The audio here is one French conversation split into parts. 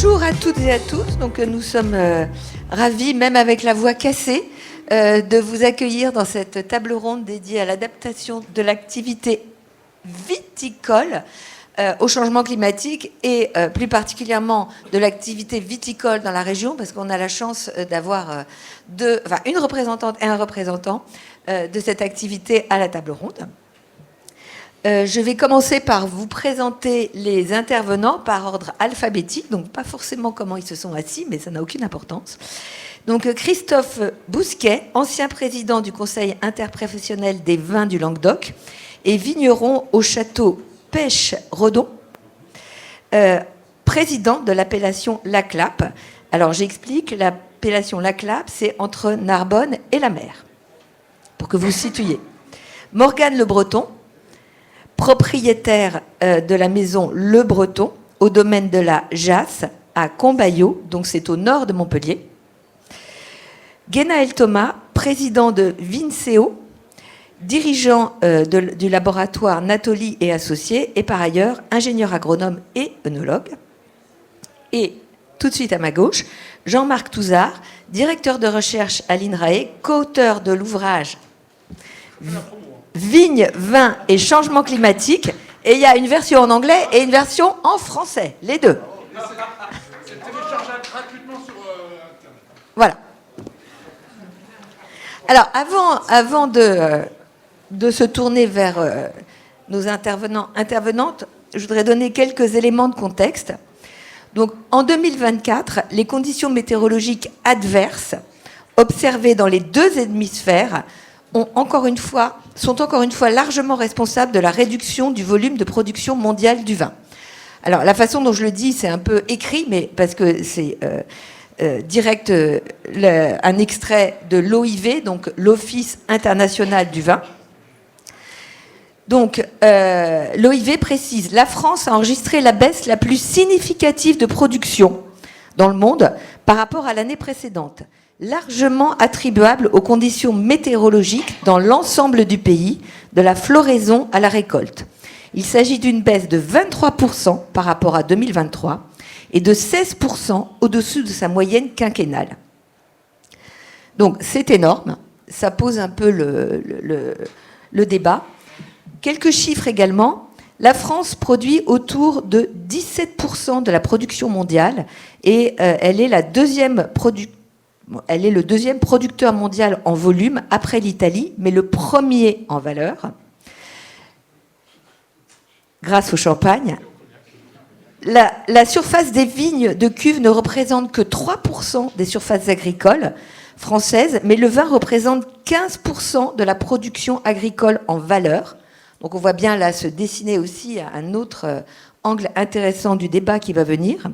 Bonjour à toutes et à tous. Donc, nous sommes ravis, même avec la voix cassée, de vous accueillir dans cette table ronde dédiée à l'adaptation de l'activité viticole au changement climatique et plus particulièrement de l'activité viticole dans la région, parce qu'on a la chance d'avoir une représentante et un représentant de cette activité à la table ronde. Je vais commencer par vous présenter les intervenants par ordre alphabétique, donc pas forcément comment ils se sont assis, mais ça n'a aucune importance. Donc Christophe Bousquet, ancien président du Conseil interprofessionnel des vins du Languedoc et vigneron au château Pêche-Redon, président de l'appellation Laclap. Alors j'explique, l'appellation Laclap, c'est entre Narbonne et la mer, pour que vous situiez. Morgane Le Breton, propriétaire de la maison Le Breton, au domaine de la Jasse, à Combaillot, donc c'est au nord de Montpellier. Guénaël Thomas, président de Vinceo, dirigeant du laboratoire Natoli et Associés, et par ailleurs ingénieur agronome et œnologue. Et tout de suite à ma gauche, Jean-Marc Touzard, directeur de recherche à l'INRAE, co-auteur de l'ouvrage Vignes, vins et changement climatique. Et il y a une version en anglais et une version en français, les deux. C'est téléchargeable gratuitement sur Internet. Voilà. Alors, avant de se tourner vers nos intervenantes, je voudrais donner quelques éléments de contexte. Donc, en 2024, les conditions météorologiques adverses observées dans les deux hémisphères sont encore une fois largement responsables de la réduction du volume de production mondiale du vin. Alors, la façon dont je le dis, c'est un peu écrit, mais parce que c'est direct un extrait de l'OIV, donc l'Office international du vin. Donc, l'OIV précise, la France a enregistré la baisse la plus significative de production dans le monde par rapport à l'année précédente, largement attribuable aux conditions météorologiques dans l'ensemble du pays, de la floraison à la récolte. Il s'agit d'une baisse de 23% par rapport à 2023 et de 16% au-dessus de sa moyenne quinquennale. Donc c'est énorme, ça pose un peu le débat. Quelques chiffres également. La France produit autour de 17% de la production mondiale et elle est le deuxième producteur mondial en volume après l'Italie, mais le premier en valeur, grâce au champagne. La surface des vignes de cuve ne représente que 3% des surfaces agricoles françaises, mais le vin représente 15% de la production agricole en valeur. Donc on voit bien là se dessiner aussi un autre angle intéressant du débat qui va venir.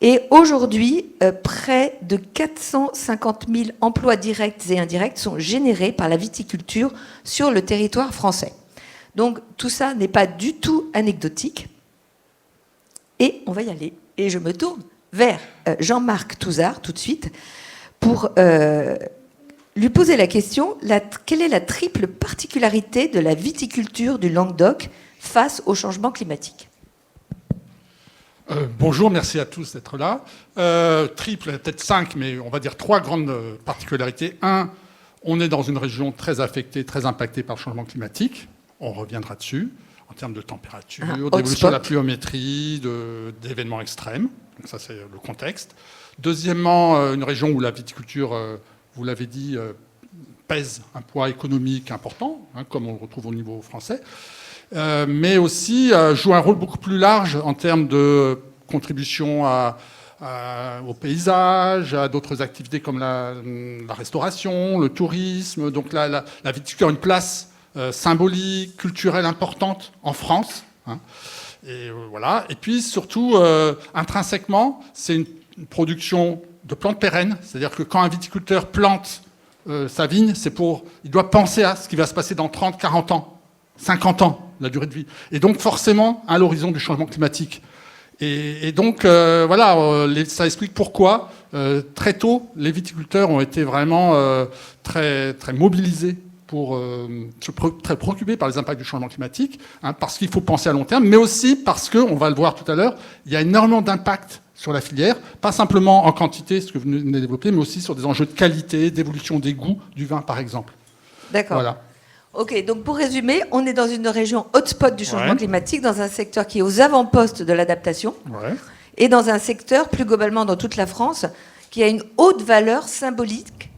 Et aujourd'hui, près de 450 000 emplois directs et indirects sont générés par la viticulture sur le territoire français. Donc tout ça n'est pas du tout anecdotique. Et on va y aller. Et je me tourne vers Jean-Marc Touzard tout de suite pour lui poser la question, quelle est la triple particularité de la viticulture du Languedoc face au changement climatique ? Bonjour, merci à tous d'être là. Triple, peut-être 5, mais on va dire 3 grandes particularités. 1, on est dans une région très affectée, très impactée par le changement climatique. On reviendra dessus, en termes de température, d'évolution de la pluviométrie, d'événements extrêmes. Donc ça, c'est le contexte. Deuxièmement, une région où la viticulture, vous l'avez dit, pèse un poids économique important, comme on le retrouve au niveau français. Mais aussi joue un rôle beaucoup plus large en termes de contribution au paysage, à d'autres activités comme la restauration, le tourisme. Donc la viticulture a une place symbolique, culturelle importante en France. Et voilà. Et puis surtout, intrinsèquement, c'est une production de plantes pérennes. C'est-à-dire que quand un viticulteur plante sa vigne, il doit penser à ce qui va se passer dans 30, 40 ans. 50 ans, la durée de vie. Et donc, forcément, à l'horizon du changement climatique. Et donc, ça explique pourquoi, très tôt, les viticulteurs ont été vraiment très, très mobilisés très préoccupés par les impacts du changement climatique, parce qu'il faut penser à long terme, mais aussi parce que, on va le voir tout à l'heure, il y a énormément d'impacts sur la filière, pas simplement en quantité, ce que vous venez de développer, mais aussi sur des enjeux de qualité, d'évolution des goûts du vin, par exemple. D'accord. Voilà. Ok, donc pour résumer, on est dans une région hotspot du changement climatique, dans un secteur qui est aux avant-postes de l'adaptation, et dans un secteur, plus globalement dans toute la France, qui a une haute valeur symbolique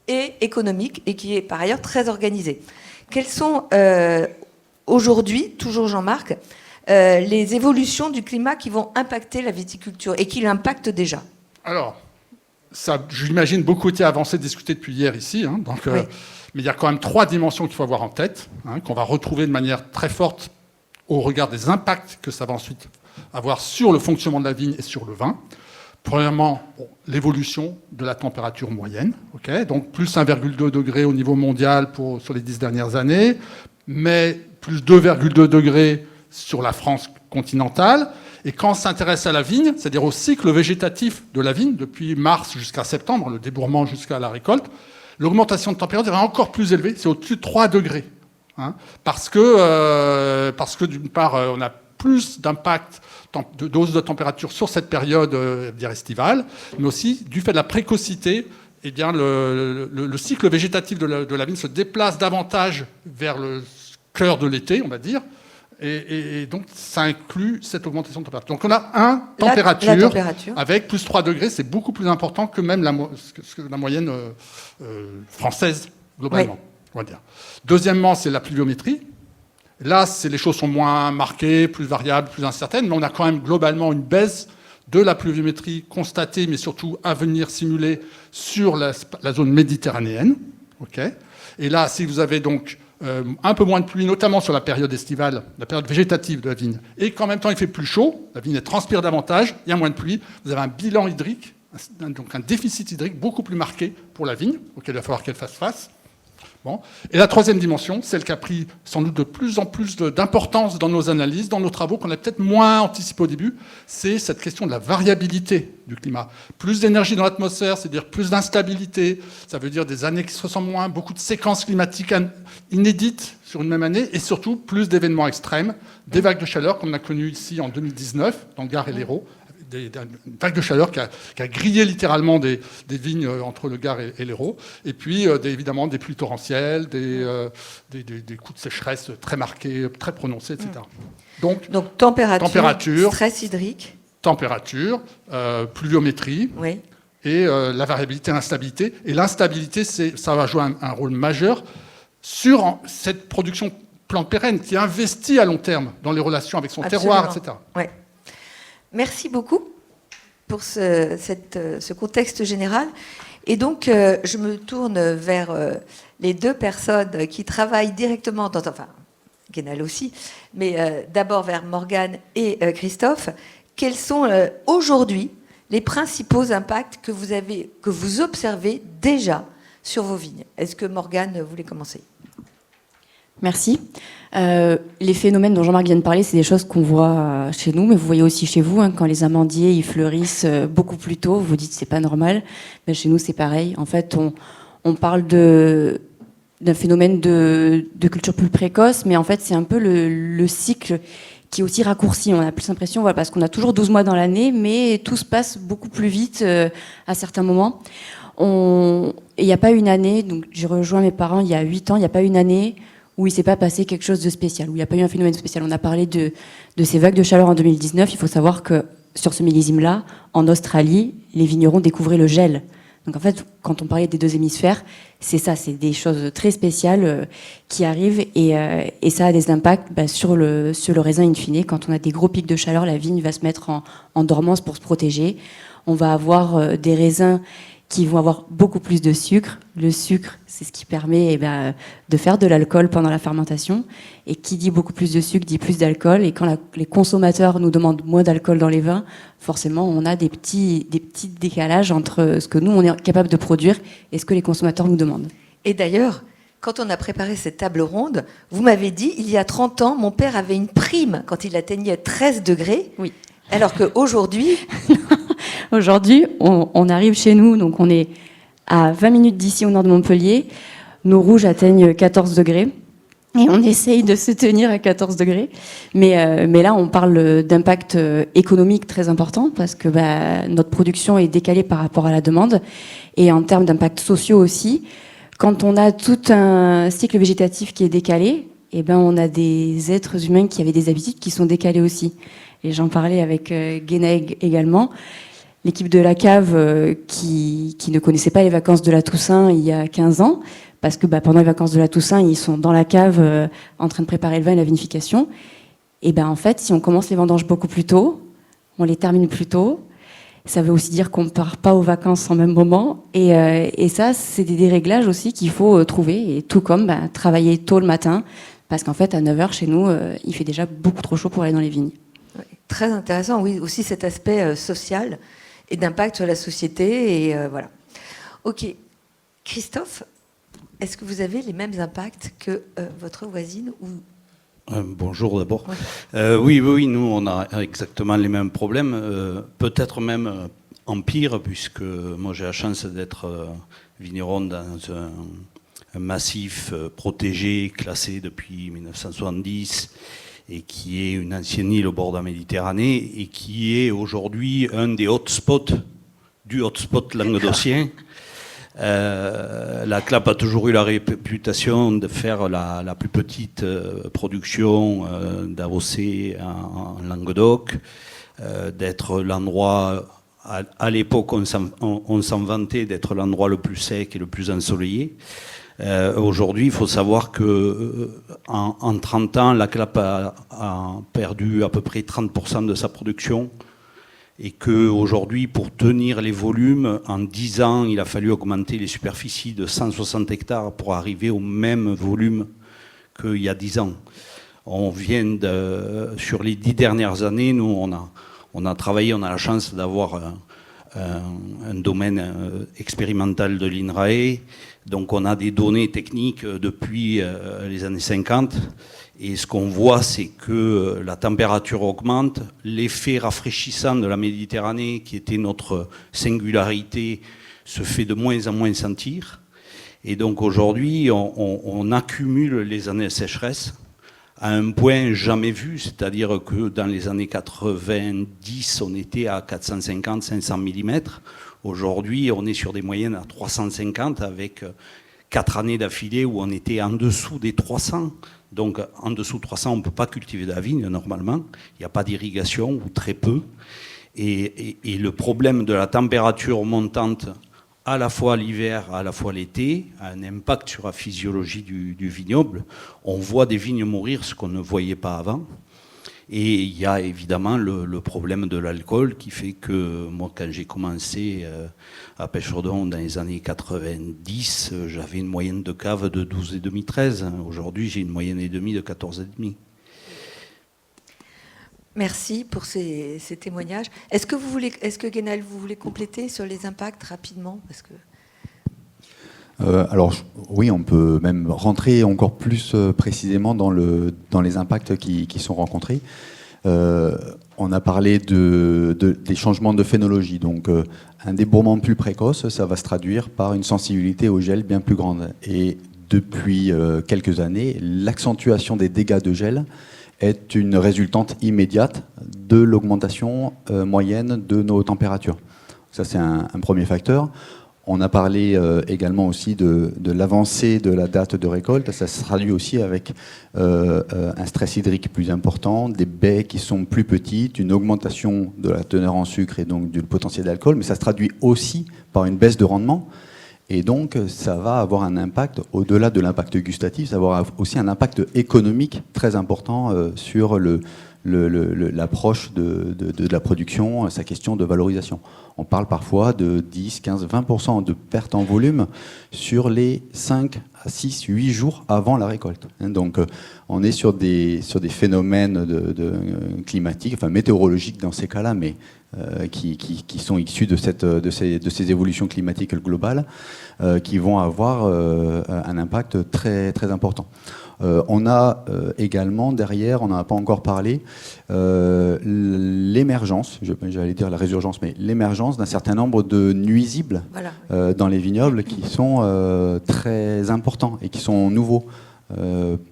et économique, et qui est par ailleurs très organisé. Quelles sont aujourd'hui, toujours Jean-Marc, les évolutions du climat qui vont impacter la viticulture et qui l'impactent déjà? Alors, ça, j'imagine, beaucoup été avancé, discuté depuis hier ici. Mais il y a quand même 3 dimensions qu'il faut avoir en tête, qu'on va retrouver de manière très forte au regard des impacts que ça va ensuite avoir sur le fonctionnement de la vigne et sur le vin. Premièrement, l'évolution de la température moyenne, donc plus 1,2 degré au niveau mondial sur les 10 dernières années, mais plus 2,2 degrés sur la France continentale. Et quand on s'intéresse à la vigne, c'est-à-dire au cycle végétatif de la vigne, depuis mars jusqu'à septembre, le débourrement jusqu'à la récolte, l'augmentation de température est encore plus élevée, c'est au-dessus de 3 degrés. Parce que d'une part, on a plus d'impact de hausse de température sur cette période estivale, mais aussi du fait de la précocité, eh bien, le cycle végétatif de la vigne se déplace davantage vers le cœur de l'été, on va dire, et donc ça inclut cette augmentation de température. Donc on a température, la température avec plus 3 degrés, c'est beaucoup plus important que même la moyenne française globalement, on va dire. Deuxièmement, c'est la pluviométrie. Là, les choses sont moins marquées, plus variables, plus incertaines, mais on a quand même globalement une baisse de la pluviométrie constatée, mais surtout à venir simulée sur la zone méditerranéenne. Et là, si vous avez donc un peu moins de pluie, notamment sur la période estivale, la période végétative de la vigne, et qu'en même temps il fait plus chaud, la vigne transpire davantage, il y a moins de pluie, vous avez un bilan hydrique, donc un déficit hydrique beaucoup plus marqué pour la vigne, auquel il va falloir qu'elle fasse face. Bon. Et la troisième dimension, celle qui a pris sans doute de plus en plus d'importance dans nos analyses, dans nos travaux, qu'on a peut-être moins anticipé au début, c'est cette question de la variabilité du climat. Plus d'énergie dans l'atmosphère, c'est-à-dire plus d'instabilité, ça veut dire des années qui se ressemblent moins, beaucoup de séquences climatiques inédites sur une même année, et surtout plus d'événements extrêmes, des vagues de chaleur comme on a connu ici en 2019, dans le Gard et l'Hérault, une vague de chaleur qui a grillé littéralement des vignes entre le Gard et l'Hérault, et puis évidemment des pluies torrentielles, des coups de sécheresse très marqués, très prononcés, etc. Donc température, stress hydrique, température, pluviométrie, et la variabilité, l'instabilité. Et l'instabilité, ça va jouer un rôle majeur sur cette production plante pérenne qui investit à long terme dans les relations avec son terroir, etc. Ouais. Merci beaucoup pour ce contexte général. Et donc, je me tourne vers les 2 personnes qui travaillent directement enfin, Guénal aussi, mais d'abord vers Morgane et Christophe. Quels sont aujourd'hui les principaux impacts que vous observez déjà sur vos vignes? Est-ce que Morgane voulait commencer? Merci. Les phénomènes dont Jean-Marc vient de parler, c'est des choses qu'on voit chez nous, mais vous voyez aussi chez vous, quand les amandiers ils fleurissent beaucoup plus tôt, vous vous dites c'est pas normal. Mais chez nous c'est pareil. En fait, on parle d'un phénomène de culture plus précoce, mais en fait c'est un peu le cycle qui est aussi raccourci. On a plus l'impression, parce qu'on a toujours 12 mois dans l'année, mais tout se passe beaucoup plus vite à certains moments. Il n'y a pas une année, donc j'ai rejoint mes parents il y a 8 ans, il n'y a pas une année où il ne s'est pas passé quelque chose de spécial, où il n'y a pas eu un phénomène spécial. On a parlé de ces vagues de chaleur en 2019. Il faut savoir que sur ce millésime-là, en Australie, les vignerons découvraient le gel. Donc en fait, quand on parlait des 2 hémisphères, c'est ça, c'est des choses très spéciales qui arrivent et ça a des impacts sur le raisin in fine. Quand on a des gros pics de chaleur, la vigne va se mettre en dormance pour se protéger. On va avoir des raisins qui vont avoir beaucoup plus de sucre. Le sucre, c'est ce qui permet de faire de l'alcool pendant la fermentation. Et qui dit beaucoup plus de sucre dit plus d'alcool. Et quand les consommateurs nous demandent moins d'alcool dans les vins, forcément, on a des petits décalages entre ce que nous, on est capable de produire et ce que les consommateurs nous demandent. Et d'ailleurs, quand on a préparé cette table ronde, vous m'avez dit, il y a 30 ans, mon père avait une prime quand il atteignait 13 degrés. Oui. Alors qu'aujourd'hui... Aujourd'hui, on arrive chez nous, donc on est à 20 minutes d'ici au nord de Montpellier. nos rouges atteignent 14 degrés. Et on essaye de se tenir à 14 degrés. Mais là, on parle d'impact économique très important parce que notre production est décalée par rapport à la demande. Et en termes d'impact sociaux aussi, quand on a tout un cycle végétatif qui est décalé, eh ben, on a des êtres humains qui avaient des habitudes qui sont décalées aussi. Et j'en parlais avec Guénègue également. L'équipe de la cave qui ne connaissait pas les vacances de la Toussaint il y a 15 ans, parce que pendant les vacances de la Toussaint, ils sont dans la cave en train de préparer le vin et la vinification. Et en fait, si on commence les vendanges beaucoup plus tôt, on les termine plus tôt, ça veut aussi dire qu'on ne part pas aux vacances en même moment. Et ça, c'est des déréglages aussi qu'il faut trouver. Et tout comme travailler tôt le matin, parce qu'en fait, à 9h, chez nous, il fait déjà beaucoup trop chaud pour aller dans les vignes. Oui, très intéressant, oui, aussi cet aspect social et d'impact sur la société. Et voilà. Ok. Christophe, est-ce que vous avez les mêmes impacts que votre voisine ou... Bonjour d'abord. Oui. Oui, nous on a exactement les mêmes problèmes, peut-être même en pire, puisque moi j'ai la chance d'être vigneron dans un massif protégé, classé depuis 1970, et qui est une ancienne île au bord de la Méditerranée, et qui est aujourd'hui un des hotspots du hotspot languedocien. La CLAP a toujours eu la réputation de faire la plus petite production d'AOC en Languedoc, d'être l'endroit, à l'époque on s'en vantait d'être l'endroit le plus sec et le plus ensoleillé. Aujourd'hui, il faut savoir que en 30 ans, la CLAP a perdu à peu près 30% de sa production. Et qu'aujourd'hui, pour tenir les volumes, en 10 ans, il a fallu augmenter les superficies de 160 hectares pour arriver au même volume qu'il y a 10 ans. Sur les 10 dernières années, nous, on a travaillé, on a la chance d'avoir un domaine expérimental de l'INRAE. Donc on a des données techniques depuis les années 50. Et ce qu'on voit, c'est que la température augmente, l'effet rafraîchissant de la Méditerranée, qui était notre singularité, se fait de moins en moins sentir. Et donc aujourd'hui, on accumule les années de sécheresse à un point jamais vu, c'est-à-dire que dans les années 90, on était à 450-500 mm. Aujourd'hui, on est sur des moyennes à 350 avec 4 années d'affilée où on était en dessous des 300. Donc en dessous de 300, on ne peut pas cultiver de la vigne normalement. Il n'y a pas d'irrigation ou très peu. Et le problème de la température montante, à la fois l'hiver, à la fois l'été, a un impact sur la physiologie du vignoble. On voit des vignes mourir, ce qu'on ne voyait pas avant. Et il y a évidemment le problème de l'alcool qui fait que moi, quand j'ai commencé à Pêche-Redon dans les années 90, j'avais une moyenne de cave de 12,5-13. Aujourd'hui, j'ai une moyenne et demie de 14,5. Merci pour ces témoignages. Est-ce que Guénal, vous voulez compléter sur les impacts rapidement parce que... Alors oui, on peut même rentrer encore plus précisément dans les impacts qui sont rencontrés. On a parlé des changements de phénologie. Donc un débourrement plus précoce, ça va se traduire par une sensibilité au gel bien plus grande. Et depuis quelques années, l'accentuation des dégâts de gel est une résultante immédiate de l'augmentation moyenne de nos températures. Ça, c'est un premier facteur. On a parlé également aussi de l'avancée de la date de récolte. Ça se traduit aussi avec un stress hydrique plus important, des baies qui sont plus petites, une augmentation de la teneur en sucre et donc du potentiel d'alcool, mais ça se traduit aussi par une baisse de rendement. Et donc, ça va avoir un impact, au-delà de l'impact gustatif, ça va avoir aussi un impact économique très important sur l'approche de la production, sa question de valorisation. On parle parfois de 10, 15, 20% de perte en volume sur les 5 à 6, 8 jours avant la récolte. Donc on est sur des phénomènes climatiques, enfin météorologiques dans ces cas-là, mais qui sont issus de ces évolutions climatiques globales qui vont avoir un impact très, très important. On a également derrière, on n'en a pas encore parlé, l'émergence, j'allais dire la résurgence, mais l'émergence d'un certain nombre de nuisibles dans les vignobles qui sont très importants et qui sont nouveaux.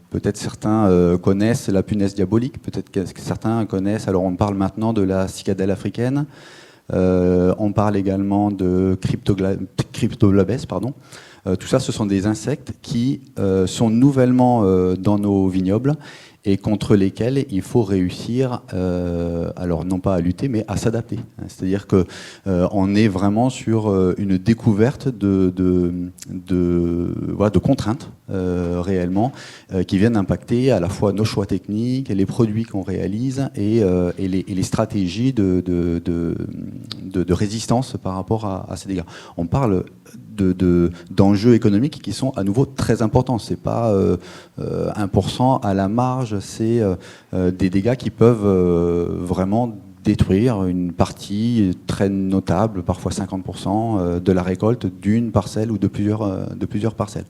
Peut-être certains connaissent la punaise diabolique, peut-être que certains connaissent, alors on parle maintenant de la cicadelle africaine, on parle également de Cryptolabes, pardon. Tout ça, ce sont des insectes qui sont nouvellement dans nos vignobles et contre lesquels il faut réussir, alors non pas à lutter, mais à s'adapter. C'est-à-dire qu'on est vraiment sur une découverte de contraintes réellement qui viennent impacter à la fois nos choix techniques, les produits qu'on réalise et les stratégies de résistance par rapport à ces dégâts. On parle d'enjeux économiques qui sont à nouveau très importants. C'est pas 1% à la marge, c'est des dégâts qui peuvent vraiment détruire une partie très notable, parfois 50% de la récolte d'une parcelle ou de plusieurs parcelles.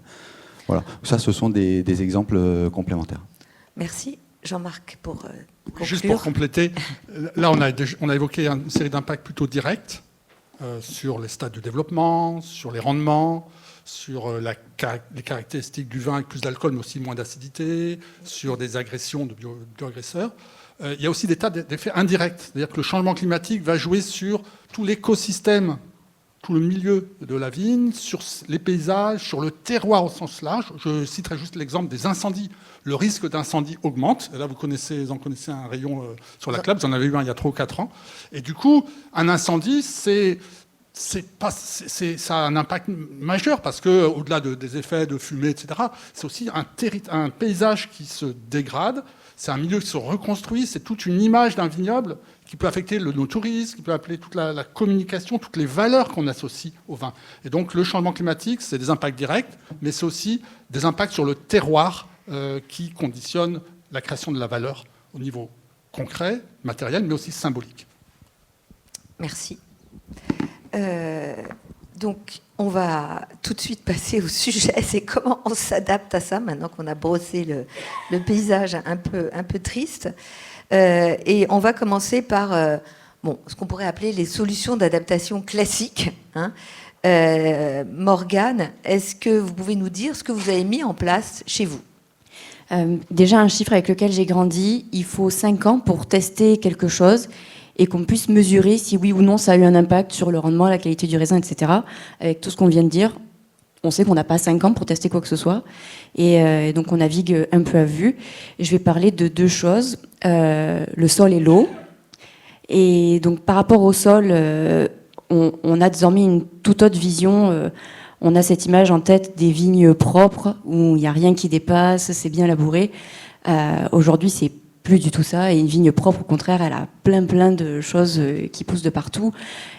Voilà. Ça, ce sont des exemples complémentaires. Merci. Jean-Marc, pour conclure. Juste pour compléter, là, on a évoqué une série d'impacts plutôt directs sur les stades de développement, sur les rendements, sur les caractéristiques du vin avec plus d'alcool mais aussi moins d'acidité, sur des agressions de bioagresseurs. Il y a aussi des tas d'effets indirects, c'est-à-dire que le changement climatique va jouer sur tout l'écosystème, tout le milieu de la vigne, sur les paysages, sur le terroir au sens large. Je citerai juste l'exemple des incendies. Le risque d'incendie augmente. Et là, vous en connaissez un rayon sur la CLAB, vous en avez eu un il y a 3 ou 4 ans. Et du coup, un incendie, ça a un impact majeur parce qu'au-delà des effets de fumée, etc., c'est aussi un paysage qui se dégrade. C'est un milieu qui se reconstruit. C'est toute une image d'un vignoble qui peut affecter nos touristes, qui peut appeler toute la communication, toutes les valeurs qu'on associe au vin. Et donc, le changement climatique, c'est des impacts directs, mais c'est aussi des impacts sur le terroir qui conditionnent la création de la valeur au niveau concret, matériel, mais aussi symbolique. Merci. Donc, on va tout de suite passer au sujet. C'est comment on s'adapte à ça, maintenant qu'on a brossé le paysage un peu triste. Et on va commencer par ce qu'on pourrait appeler les solutions d'adaptation classiques. Morgane, est-ce que vous pouvez nous dire ce que vous avez mis en place chez vous ? Déjà, un chiffre avec lequel j'ai grandi, il faut 5 ans pour tester quelque chose et qu'on puisse mesurer si oui ou non ça a eu un impact sur le rendement, la qualité du raisin, etc. Avec tout ce qu'on vient de dire, on sait qu'on n'a pas 5 ans pour tester quoi que ce soit. Et donc on navigue un peu à vue. Je vais parler de 2 choses, le sol et l'eau. Et donc par rapport au sol, on a désormais une toute autre vision. On a cette image en tête des vignes propres, où il n'y a rien qui dépasse, c'est bien labouré. Aujourd'hui, c'est plus du tout ça. Et une vigne propre, au contraire, elle a plein de choses qui poussent de partout.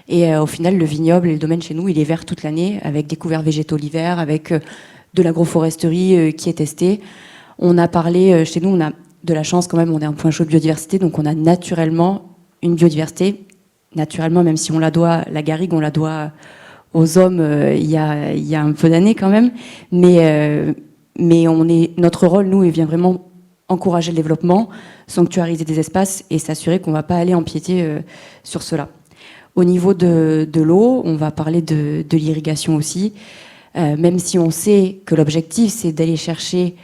Et au final, le vignoble et le domaine chez nous, il est vert toute l'année, avec des couverts végétaux l'hiver, avec de l'agroforesterie qui est testée. On a parlé, chez nous, on a de la chance quand même, on est un point chaud de biodiversité, donc on a naturellement une biodiversité. Naturellement, même si on la doit, la garrigue, on la doit aux hommes il y a un peu d'années quand même. Mais notre rôle, nous, il vient vraiment encourager le développement, sanctuariser des espaces et s'assurer qu'on ne va pas aller empiéter sur cela. Au niveau de l'eau, on va parler de l'irrigation aussi, même si on sait que l'objectif, c'est d'aller chercher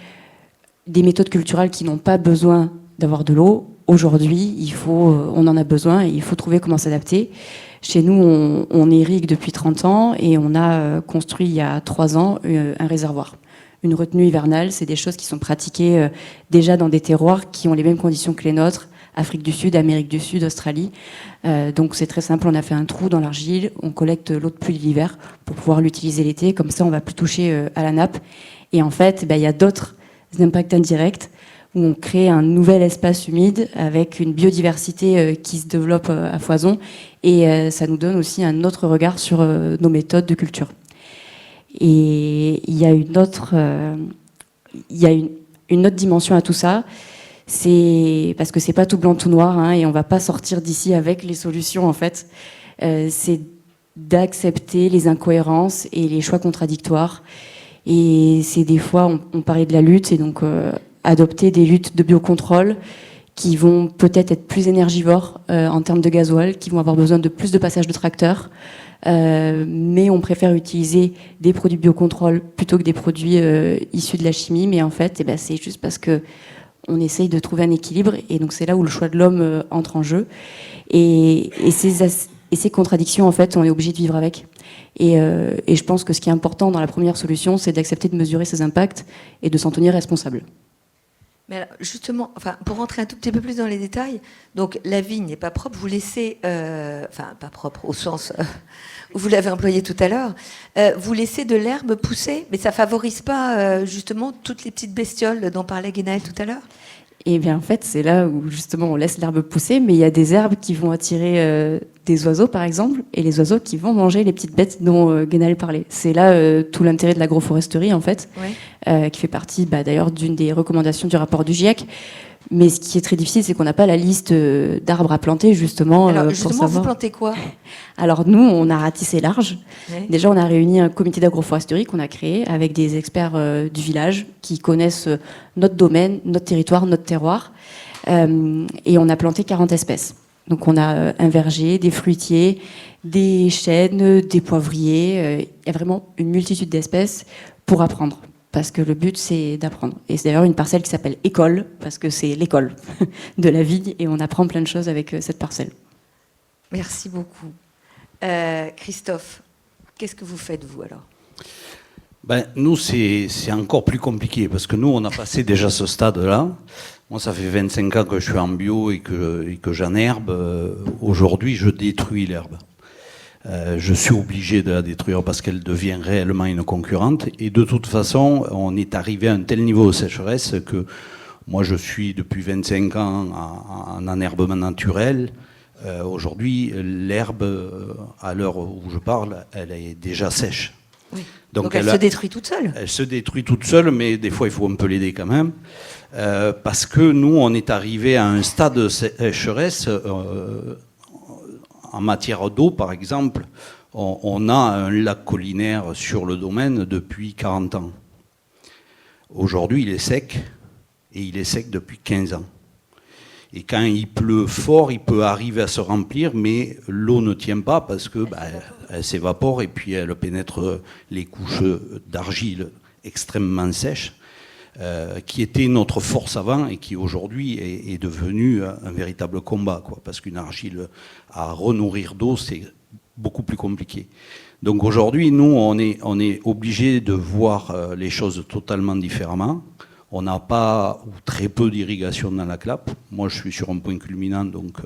des méthodes culturelles qui n'ont pas besoin d'avoir de l'eau. Aujourd'hui, on en a besoin et il faut trouver comment s'adapter. Chez nous, on irrigue depuis 30 ans et on a construit il y a 3 ans un réservoir. Une retenue hivernale, c'est des choses qui sont pratiquées déjà dans des terroirs qui ont les mêmes conditions que les nôtres, Afrique du Sud, Amérique du Sud, Australie. Donc c'est très simple, on a fait un trou dans l'argile, on collecte l'eau de pluie l'hiver pour pouvoir l'utiliser l'été, comme ça on va plus toucher à la nappe. Et en fait, il y a d'autres impacts indirects où on crée un nouvel espace humide avec une biodiversité qui se développe à foison et ça nous donne aussi un autre regard sur nos méthodes de culture. Et il y a une autre dimension à tout ça, c'est parce que c'est pas tout blanc tout noir et on va pas sortir d'ici avec les solutions en fait. C'est d'accepter les incohérences et les choix contradictoires Et c'est des fois, on parlait de la lutte, et donc adopter des luttes de biocontrôle qui vont peut-être être plus énergivores en termes de gasoil, qui vont avoir besoin de plus de passages de tracteurs. Mais on préfère utiliser des produits biocontrôle plutôt que des produits issus de la chimie. Mais en fait, c'est juste parce que on essaye de trouver un équilibre. Et donc c'est là où le choix de l'homme entre en jeu. Et ces contradictions, en fait, on est obligé de vivre avec. Et je pense que ce qui est important dans la première solution, c'est d'accepter de mesurer ses impacts et de s'en tenir responsable. Mais alors, justement, pour rentrer un tout petit peu plus dans les détails, donc la vigne n'est pas propre, vous laissez, pas propre au sens où vous l'avez employé tout à l'heure, vous laissez de l'herbe pousser, mais ça favorise pas justement toutes les petites bestioles dont parlait Guénaël tout à l'heure? Et bien en fait, c'est là où justement on laisse l'herbe pousser, mais il y a des herbes qui vont attirer des oiseaux par exemple, et les oiseaux qui vont manger les petites bêtes dont Guénaël parlait. C'est là tout l'intérêt de l'agroforesterie en fait, qui fait partie d'ailleurs d'une des recommandations du rapport du GIEC. Mais ce qui est très difficile, c'est qu'on n'a pas la liste d'arbres à planter justement. Alors pour justement, savoir. vous plantez quoi? Alors nous, on a ratissé large. Oui. Déjà, on a réuni un comité d'agroforesterie qu'on a créé avec des experts du village qui connaissent notre domaine, notre territoire, notre terroir. Et on a planté 40 espèces. Donc on a un verger, des fruitiers, des chênes, des poivriers. Il y a vraiment une multitude d'espèces pour apprendre. Parce que le but, c'est d'apprendre. Et c'est d'ailleurs une parcelle qui s'appelle école, parce que c'est l'école de la vigne, et on apprend plein de choses avec cette parcelle. Merci beaucoup. Christophe, qu'est-ce que vous faites, vous, alors? Nous, c'est encore plus compliqué, parce que nous, on a passé déjà ce stade-là. Moi, ça fait 25 ans que je suis en bio et que j'en herbe. Aujourd'hui, je détruis l'herbe. Je suis obligé de la détruire parce qu'elle devient réellement une concurrente. Et de toute façon, on est arrivé à un tel niveau de sécheresse que moi, je suis depuis 25 ans en enherbement naturel. Aujourd'hui, l'herbe, à l'heure où je parle, elle est déjà sèche. Oui. Donc elle se détruit toute seule. Elle se détruit toute seule, mais des fois, il faut un peu l'aider quand même. Parce que nous, on est arrivé à un stade de sécheresse... En matière d'eau, par exemple, on a un lac collinaire sur le domaine depuis 40 ans. Aujourd'hui, il est sec, et il est sec depuis 15 ans. Et quand il pleut fort, il peut arriver à se remplir, mais l'eau ne tient pas parce que elle s'évapore et puis elle pénètre les couches d'argile extrêmement sèches, qui était notre force avant et qui aujourd'hui est devenu un véritable combat, quoi, parce qu'une argile à renourrir d'eau, c'est beaucoup plus compliqué. Donc aujourd'hui, nous, on est obligé de voir les choses totalement différemment. On n'a pas ou très peu d'irrigation dans la Clappe. Moi, je suis sur un point culminant, donc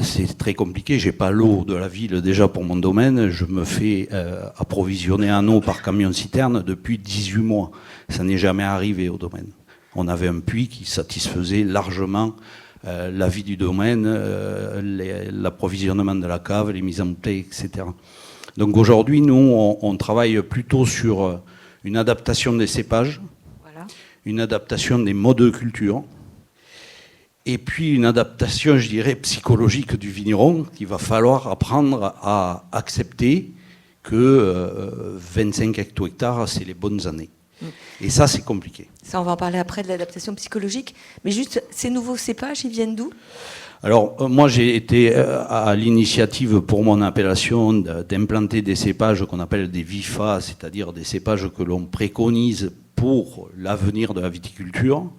c'est très compliqué. J'ai pas l'eau de la ville déjà pour mon domaine. Je me fais approvisionner en eau par camion-citerne depuis 18 mois. Ça n'est jamais arrivé au domaine. On avait un puits qui satisfaisait largement la vie du domaine, l'approvisionnement de la cave, les mises en bouteille, etc. Donc aujourd'hui, nous, on travaille plutôt sur une adaptation des cépages, voilà, une adaptation des modes de culture, et puis une adaptation, je dirais, psychologique du vigneron, qu'il va falloir apprendre à accepter que 25 hecto-hectares, c'est les bonnes années. Et ça, c'est compliqué. Ça, on va en parler après de l'adaptation psychologique. Mais juste, ces nouveaux cépages, ils viennent d'où ? Alors, moi, j'ai été à l'initiative pour mon appellation d'implanter des cépages qu'on appelle des VIFA, c'est-à-dire des cépages que l'on préconise pour l'avenir de la viticulture.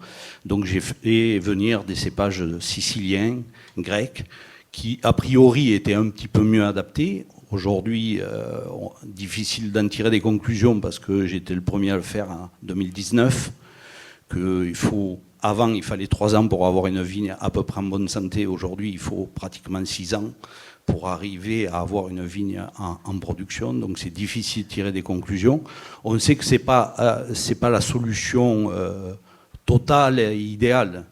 Donc, j'ai fait venir des cépages siciliens, grecs, qui, a priori, étaient un petit peu mieux adaptés. Aujourd'hui, difficile d'en tirer des conclusions parce que j'étais le premier à le faire en 2019, avant, il fallait 3 ans pour avoir une vigne à peu près en bonne santé. Aujourd'hui, il faut pratiquement 6 ans pour arriver à avoir une vigne en production. Donc, c'est difficile de tirer des conclusions. On sait que c'est pas la solution totale et idéale.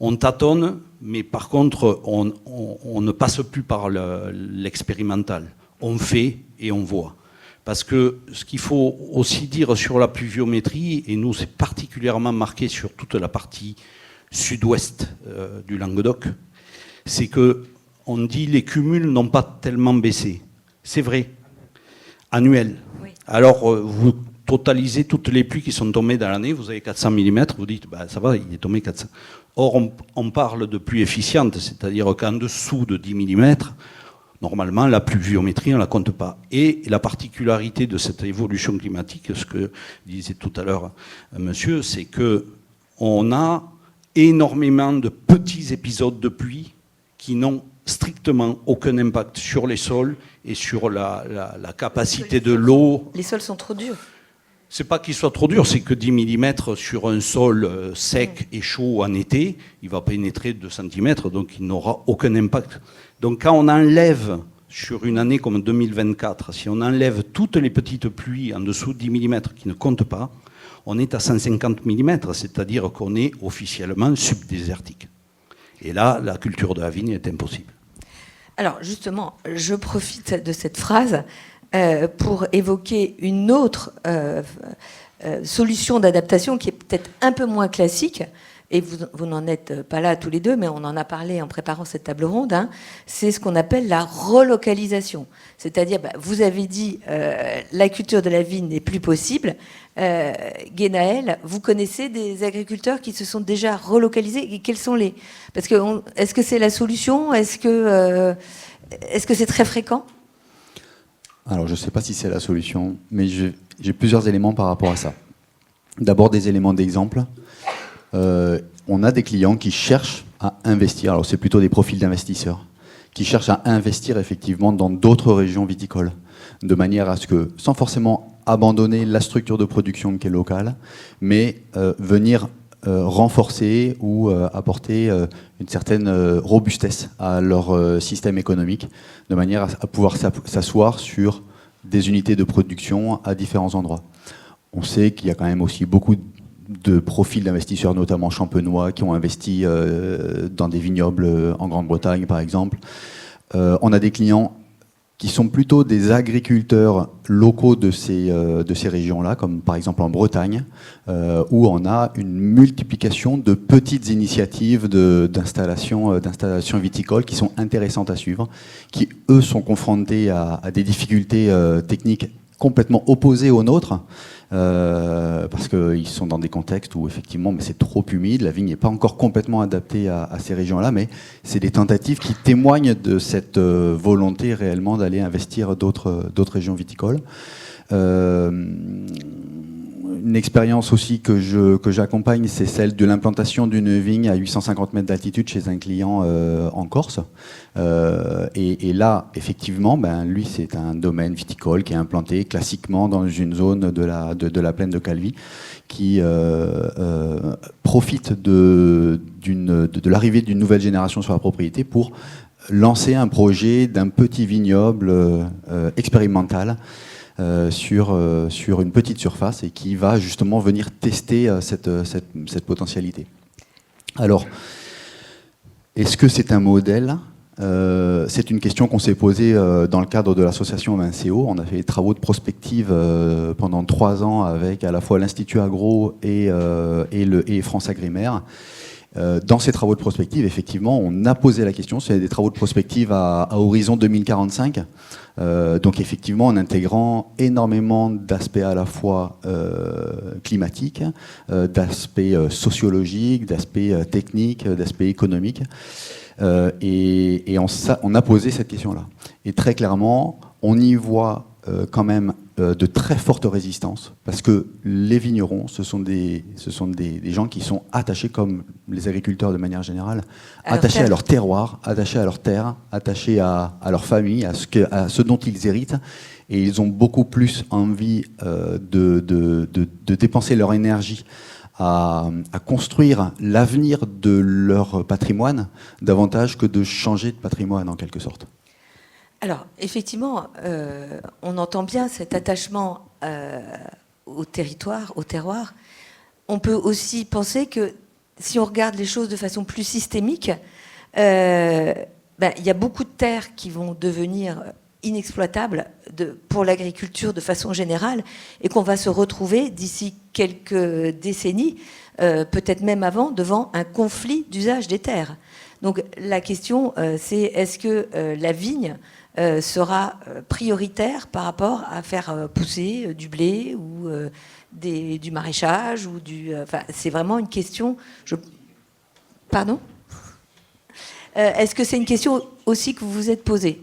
On tâtonne, mais par contre, on ne passe plus par l'expérimental. On fait et on voit. Parce que ce qu'il faut aussi dire sur la pluviométrie, et nous c'est particulièrement marqué sur toute la partie sud-ouest du Languedoc, c'est qu'on dit les cumuls n'ont pas tellement baissé. C'est vrai, annuel. Alors, vous totalisez toutes les pluies qui sont tombées dans l'année, vous avez 400 mm, vous dites, bah, ça va, il est tombé 400. Or, on parle de pluie efficiente, c'est-à-dire qu'en dessous de 10 mm, normalement, la pluviométrie, on ne la compte pas. Et la particularité de cette évolution climatique, ce que disait tout à l'heure monsieur, c'est qu'on a énormément de petits épisodes de pluie qui n'ont strictement aucun impact sur les sols et sur la capacité de l'eau. Les sols sont trop durs. C'est pas qu'il soit trop dur, c'est que 10 mm sur un sol sec et chaud en été, il va pénétrer 2 cm, donc il n'aura aucun impact. Donc quand on enlève, sur une année comme 2024, si on enlève toutes les petites pluies en dessous de 10 mm qui ne comptent pas, on est à 150 mm, c'est-à-dire qu'on est officiellement subdésertique. Et là, la culture de la vigne est impossible. Alors justement, je profite de cette phrase pour évoquer une autre solution d'adaptation qui est peut-être un peu moins classique, et vous n'en êtes pas là tous les deux, mais on en a parlé en préparant cette table ronde, hein, c'est ce qu'on appelle la relocalisation. C'est-à-dire, vous avez dit la culture de la vigne n'est plus possible. Guénaël, vous connaissez des agriculteurs qui se sont déjà relocalisés, et quels sont les... Parce que est-ce que c'est la solution ? Est-ce que c'est très fréquent ? Alors, je ne sais pas si c'est la solution, mais j'ai plusieurs éléments par rapport à ça. D'abord, des éléments d'exemple. On a des clients qui cherchent à investir, alors c'est plutôt des profils d'investisseurs, qui cherchent à investir effectivement dans d'autres régions viticoles, de manière à ce que, sans forcément abandonner la structure de production qui est locale, mais venir renforcer ou apporter une certaine robustesse à leur système économique, de manière à pouvoir s'asseoir sur des unités de production à différents endroits. On sait qu'il y a quand même aussi beaucoup de profils d'investisseurs, notamment champenois, qui ont investi dans des vignobles en Grande-Bretagne, par exemple. On a des clients qui sont plutôt des agriculteurs locaux de ces régions-là, comme par exemple en Bretagne, où on a une multiplication de petites initiatives d'installation viticole qui sont intéressantes à suivre, qui, eux, sont confrontés à des difficultés techniques complètement opposées aux nôtres, parce qu'ils sont dans des contextes où effectivement c'est trop humide, la vigne n'est pas encore complètement adaptée à ces régions-là, mais c'est des tentatives qui témoignent de cette volonté réellement d'aller investir d'autres régions viticoles. Une expérience aussi que j'accompagne, c'est celle de l'implantation d'une vigne à 850 mètres d'altitude chez un client en Corse. Et là, effectivement, lui, c'est un domaine viticole qui est implanté classiquement dans une zone de la plaine de Calvi, qui profite de l'arrivée d'une nouvelle génération sur la propriété pour lancer un projet d'un petit vignoble expérimental sur une petite surface et qui va justement venir tester cette potentialité. Alors, est-ce que c'est un modèle ? C'est une question qu'on s'est posée dans le cadre de l'association MNCO. On a fait des travaux de prospective pendant 3 ans avec à la fois l'Institut Agro et France Agrimaire. Dans ces travaux de prospective, effectivement, on a posé la question. C'est des travaux de prospective à horizon 2045. Donc effectivement, en intégrant énormément d'aspects à la fois climatiques, d'aspects sociologiques, d'aspects techniques, d'aspects économiques. Et on a posé cette question-là. Et très clairement, on y voit quand même de très fortes résistances, parce que les vignerons, ce sont des gens qui sont attachés, comme les agriculteurs de manière générale, attachés à leur terroir, attachés à leur terre, attachés à leur famille, à ce dont ils héritent, et ils ont beaucoup plus envie de dépenser leur énergie à construire l'avenir de leur patrimoine, davantage que de changer de patrimoine en quelque sorte. Alors, effectivement, on entend bien cet attachement au territoire, au terroir. On peut aussi penser que si on regarde les choses de façon plus systémique, il y a beaucoup de terres qui vont devenir inexploitables pour l'agriculture de façon générale et qu'on va se retrouver d'ici quelques décennies, peut-être même avant, devant un conflit d'usage des terres. Donc la question, c'est est-ce que la vigne sera prioritaire par rapport à faire pousser du blé ou du maraîchage ou enfin, c'est vraiment une question. Pardon ? Est-ce que c'est une question aussi que vous vous êtes posée ?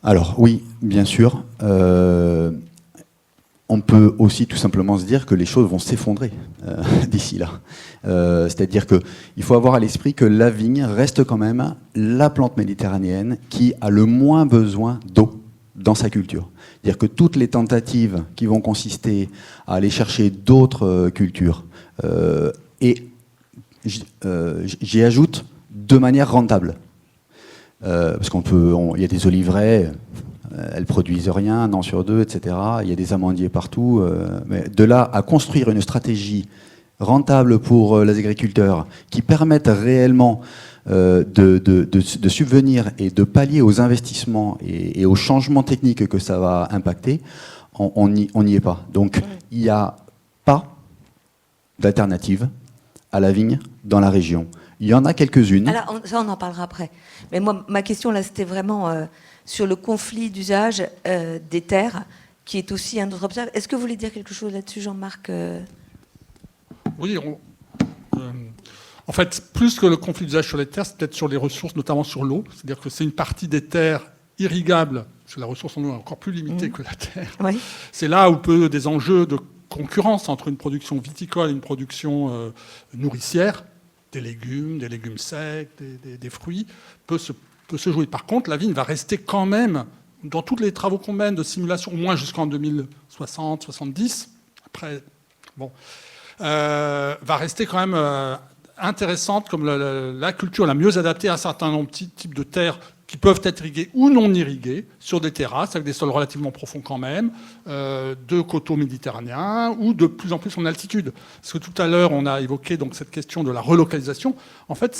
Alors oui, bien sûr. On peut aussi tout simplement se dire que les choses vont s'effondrer d'ici là. C'est-à-dire qu'il faut avoir à l'esprit que la vigne reste quand même la plante méditerranéenne qui a le moins besoin d'eau dans sa culture. C'est-à-dire que toutes les tentatives qui vont consister à aller chercher d'autres cultures, et j'y ajoute de manière rentable. Parce il y a des oliveraies, elles produisent rien, un an sur deux, etc. Il y a des amandiers partout. Mais de là à construire une stratégie rentable pour les agriculteurs qui permettent réellement de subvenir et de pallier aux investissements et aux changements techniques que ça va impacter, on n'y est pas. Donc il n'y a pas d'alternative à la vigne dans la région. Il y en a quelques-unes. Alors, ça, on en parlera après. Mais moi, ma question, là, c'était vraiment sur le conflit d'usage des terres, qui est aussi un autre obstacle. Est-ce que vous voulez dire quelque chose là-dessus, Jean-Marc ? Oui, en fait, plus que le conflit d'usage sur les terres, c'est peut-être sur les ressources, notamment sur l'eau. C'est-à-dire que c'est une partie des terres irrigables, parce que la ressource en eau est encore plus limitée que la terre. Oui. C'est là où des enjeux de concurrence entre une production viticole et une production nourricière, des légumes secs, des fruits, peut se jouer. Par contre, la vigne va rester quand même, dans tous les travaux qu'on mène de simulation, au moins jusqu'en 2060, 70, après, va rester quand même intéressante comme la culture la mieux adaptée à un certain nombre de types de terres qui peuvent être irriguées ou non irriguées, sur des terrasses, avec des sols relativement profonds quand même, de coteaux méditerranéens, ou de plus en plus en altitude. Parce que tout à l'heure, on a évoqué donc cette question de la relocalisation. En fait,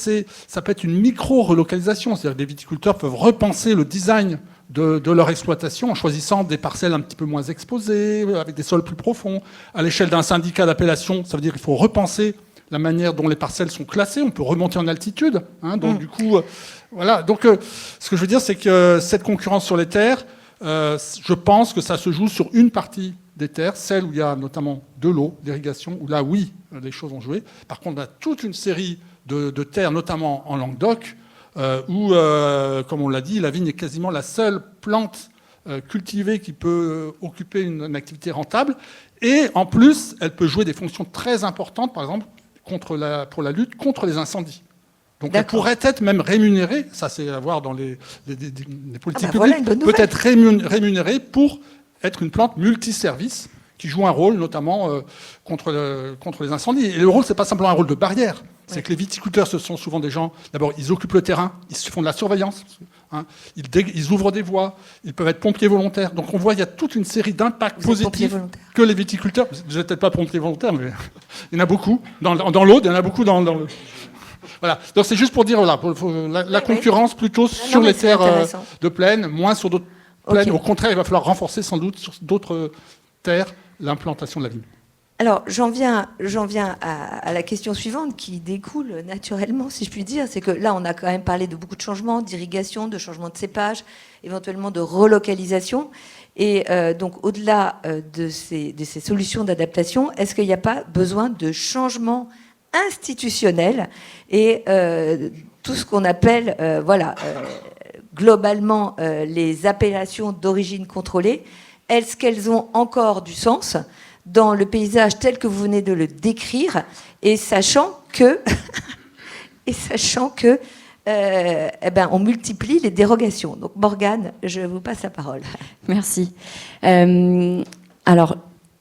ça peut être une micro-relocalisation, c'est-à-dire que les viticulteurs peuvent repenser le design de leur exploitation en choisissant des parcelles un petit peu moins exposées, avec des sols plus profonds. À l'échelle d'un syndicat d'appellation, ça veut dire qu'il faut repenser la manière dont les parcelles sont classées. On peut remonter en altitude. Donc du coup, voilà. Donc ce que je veux dire, c'est que cette concurrence sur les terres, je pense que ça se joue sur une partie des terres, celle où il y a notamment de l'eau, d'irrigation, où là, oui, les choses ont joué. Par contre, on a toute une série de terres, notamment en Languedoc, où, comme on l'a dit, la vigne est quasiment la seule plante cultivée qui peut occuper une activité rentable. Et en plus, elle peut jouer des fonctions très importantes, par exemple, pour la lutte contre les incendies. Donc elle pourrait être même rémunérée, ça c'est à voir dans les politiques publiques, peut-être rémunérée pour être une plante multiservice qui joue un rôle notamment contre les incendies. Et le rôle, c'est pas simplement un rôle de barrière. C'est que les viticulteurs, ce sont souvent des gens, d'abord, ils occupent le terrain, ils font de la surveillance, ils ouvrent des voies, ils peuvent être pompiers volontaires. Donc on voit, il y a toute une série d'impacts positifs que les viticulteurs... Vous n'êtes peut-être pas pompiers volontaires, mais il y en a beaucoup. Dans l'Aude, il y en a beaucoup dans le... Voilà. Donc c'est juste pour dire, voilà, la concurrence plutôt sur les terres de plaine, moins sur d'autres plaines. Au contraire, il va falloir renforcer sans doute sur d'autres terres l'implantation de la vigne. Alors, j'en viens à la question suivante qui découle naturellement, si je puis dire. C'est que là, on a quand même parlé de beaucoup de changements, d'irrigation, de changements de cépage, éventuellement de relocalisation. Et donc, au-delà de ces solutions d'adaptation, est-ce qu'il n'y a pas besoin de changements institutionnels et tout ce qu'on appelle, globalement, les appellations d'origine contrôlée, est-ce qu'elles ont encore du sens dans le paysage tel que vous venez de le décrire, et sachant que on multiplie les dérogations. Donc Morgane, je vous passe la parole. Merci. Alors,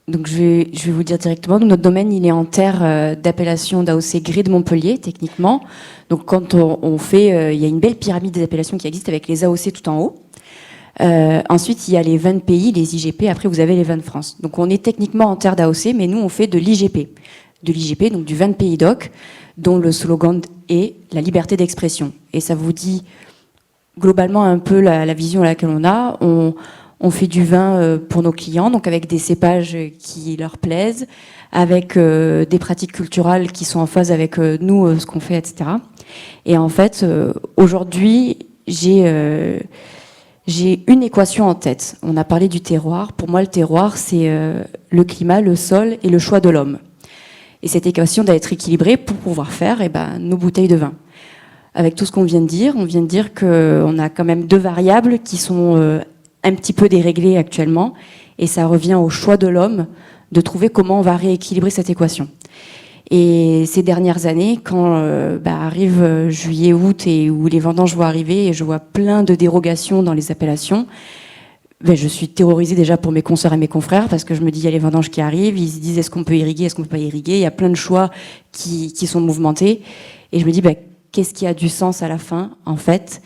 donc je vais vous dire directement, notre domaine, il est en terre d'appellation d'AOC Grès de Montpellier, techniquement. Donc quand on fait, il y a une belle pyramide des appellations qui existe avec les AOC tout en haut. Ensuite, il y a les vins de pays, les IGP. Après, vous avez les vins de France. Donc, on est techniquement en terre d'AOC, mais nous, on fait de l'IGP. De l'IGP, donc du vin de pays DOC, dont le slogan est la liberté d'expression. Et ça vous dit globalement un peu la vision à laquelle on a. On fait du vin pour nos clients, donc avec des cépages qui leur plaisent, avec des pratiques culturelles qui sont en phase avec nous, ce qu'on fait, etc. Et en fait, aujourd'hui, j'ai une équation en tête. On a parlé du terroir. Pour moi, le terroir, c'est le climat, le sol et le choix de l'homme. Et cette équation doit être équilibrée pour pouvoir faire nos bouteilles de vin. Avec tout ce qu'on vient de dire, on vient de dire qu'on a quand même deux variables qui sont un petit peu déréglées actuellement. Et ça revient au choix de l'homme de trouver comment on va rééquilibrer cette équation. Et ces dernières années, quand arrive juillet, août, et où les vendanges vont arriver, et je vois plein de dérogations dans les appellations, je suis terrorisée déjà pour mes consoeurs et mes confrères, parce que je me dis, il y a les vendanges qui arrivent, ils se disent, est-ce qu'on peut irriguer, est-ce qu'on peut pas irriguer, il y a plein de choix qui sont mouvementés, et je me dis, qu'est-ce qui a du sens à la fin, en fait,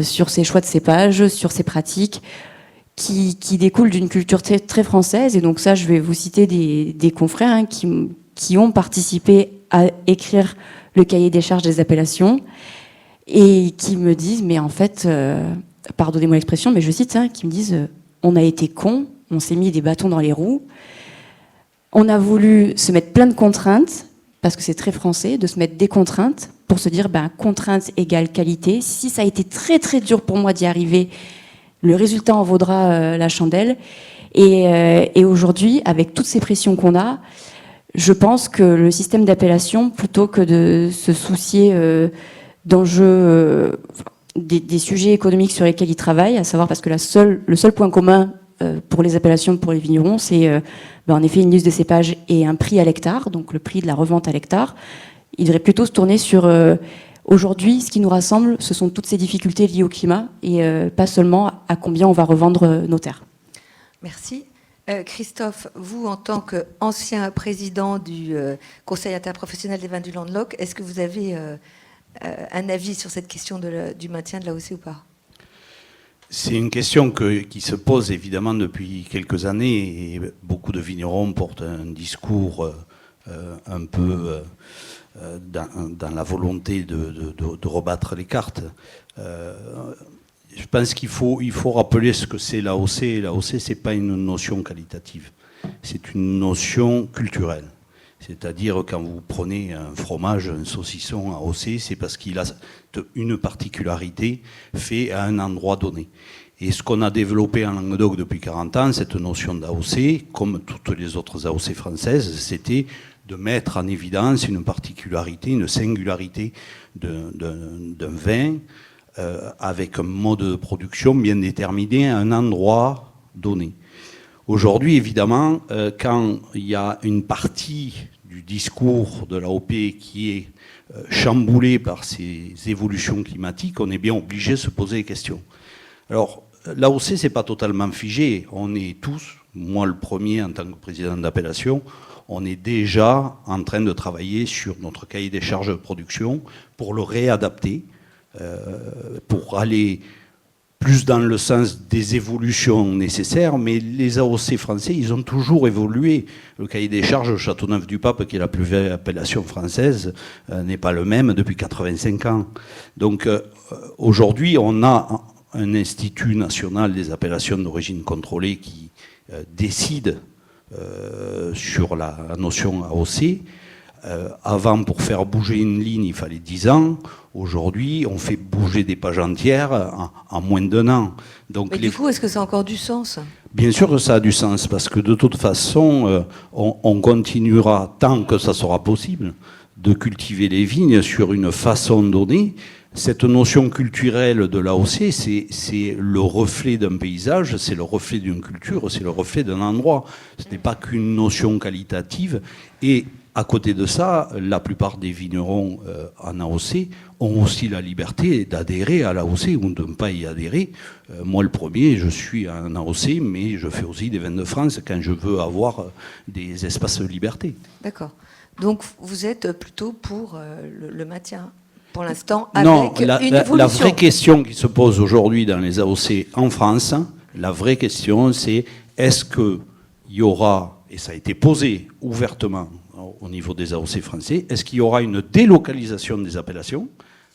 sur ces choix de cépage, sur ces pratiques, qui découlent d'une culture très, très française. Et donc ça, je vais vous citer des confrères qui ont participé à écrire le cahier des charges des appellations et qui me disent, mais en fait, pardonnez-moi l'expression, mais je cite, qui me disent, on a été cons, on s'est mis des bâtons dans les roues, on a voulu se mettre plein de contraintes, parce que c'est très français, de se mettre des contraintes, pour se dire, contrainte égale qualité. Si ça a été très très dur pour moi d'y arriver, le résultat en vaudra la chandelle. Et aujourd'hui, avec toutes ces pressions qu'on a, je pense que le système d'appellation, plutôt que de se soucier d'enjeux, des sujets économiques sur lesquels ils travaillent, à savoir parce que le seul point commun pour les appellations, pour les vignerons, c'est en effet une liste de cépages et un prix à l'hectare, donc le prix de la revente à l'hectare. Ils devraient plutôt se tourner sur... Aujourd'hui, ce qui nous rassemble, ce sont toutes ces difficultés liées au climat et pas seulement à combien on va revendre nos terres. Merci. Christophe, vous, en tant qu'ancien président du Conseil interprofessionnel des vins du Languedoc, est-ce que vous avez un avis sur cette question du maintien de l'AOC ou pas ? C'est une question qui se pose évidemment depuis quelques années et beaucoup de vignerons portent un discours un peu dans la volonté de rebattre les cartes. Je pense qu'il faut rappeler ce que c'est l'AOC. L'AOC, ce n'est pas une notion qualitative, c'est une notion culturelle. C'est-à-dire quand vous prenez un fromage, un saucisson AOC, c'est parce qu'il a une particularité faite à un endroit donné. Et ce qu'on a développé en Languedoc depuis 40 ans, cette notion d'AOC, comme toutes les autres AOC françaises, c'était de mettre en évidence une particularité, une singularité d'un vin avec un mode de production bien déterminé à un endroit donné. Aujourd'hui, évidemment, quand il y a une partie du discours de l'AOP qui est chamboulée par ces évolutions climatiques, on est bien obligé de se poser des questions. Alors, l'AOC, ce n'est pas totalement figé. On est tous, moi le premier en tant que président d'appellation, on est déjà en train de travailler sur notre cahier des charges de production pour le réadapter, pour aller plus dans le sens des évolutions nécessaires, mais les AOC français, ils ont toujours évolué. Le cahier des charges Châteauneuf-du-Pape, qui est la plus vieille appellation française, n'est pas le même depuis 85 ans. Donc aujourd'hui, on a un Institut national des appellations d'origine contrôlée qui décide sur la notion AOC. Avant, pour faire bouger une ligne, il fallait 10 ans. Aujourd'hui, on fait bouger des pages entières en moins d'1 an. Donc, mais du coup, est-ce que ça a encore du sens ? Bien sûr que ça a du sens, parce que de toute façon, on continuera, tant que ça sera possible, de cultiver les vignes sur une façon donnée. Cette notion culturelle de l'AOC, c'est le reflet d'un paysage, c'est le reflet d'une culture, c'est le reflet d'un endroit. Ce n'est pas qu'une notion qualitative. Et à côté de ça, la plupart des vignerons en AOC ont aussi la liberté d'adhérer à l'AOC ou de ne pas y adhérer. Moi, le premier, je suis en AOC, mais je fais aussi des vins de France quand je veux avoir des espaces de liberté. D'accord. Donc, vous êtes plutôt pour le maintien pour l'instant, avec une évolution. La vraie question qui se pose aujourd'hui dans les AOC en France, la vraie question, c'est est-ce qu'il y aura, et ça a été posé ouvertement au niveau des AOC français, est-ce qu'il y aura une délocalisation des appellations ?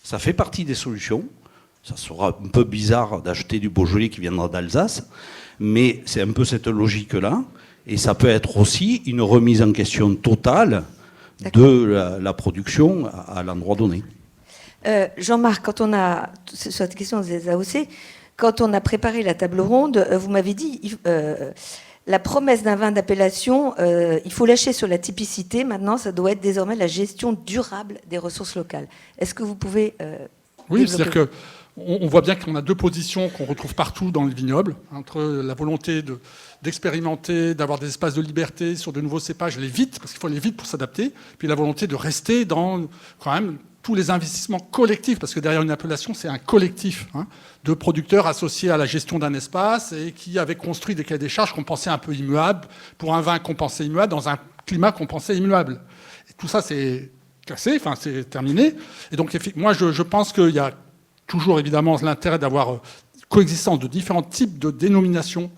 Ça fait partie des solutions. Ça sera un peu bizarre d'acheter du Beaujolais qui viendra d'Alsace, mais c'est un peu cette logique-là. Et ça peut être aussi une remise en question totale de la production à l'endroit donné. Jean-Marc, quand on a sur cette question des AOC, quand on a préparé la table ronde, vous m'avez dit la promesse d'un vin d'appellation, il faut lâcher sur la typicité. Maintenant, ça doit être désormais la gestion durable des ressources locales. Est-ce que vous pouvez Oui, développer? c'est-à-dire qu'on voit bien qu'on a deux positions qu'on retrouve partout dans le vignoble, entre la volonté d'expérimenter, d'avoir des espaces de liberté sur de nouveaux cépages, aller vite, parce qu'il faut aller vite pour s'adapter, puis la volonté de rester dans quand même tous les investissements collectifs, parce que derrière une appellation, c'est un collectif de producteurs associés à la gestion d'un espace et qui avaient construit des cahiers des charges qu'on pensait un peu immuables, pour un vin qu'on pensait immuable, dans un climat qu'on pensait immuable. Et tout ça, c'est cassé, enfin, c'est terminé. Et donc, moi, je pense qu'il y a toujours, évidemment, l'intérêt d'avoir coexistence de différents types de dénominations,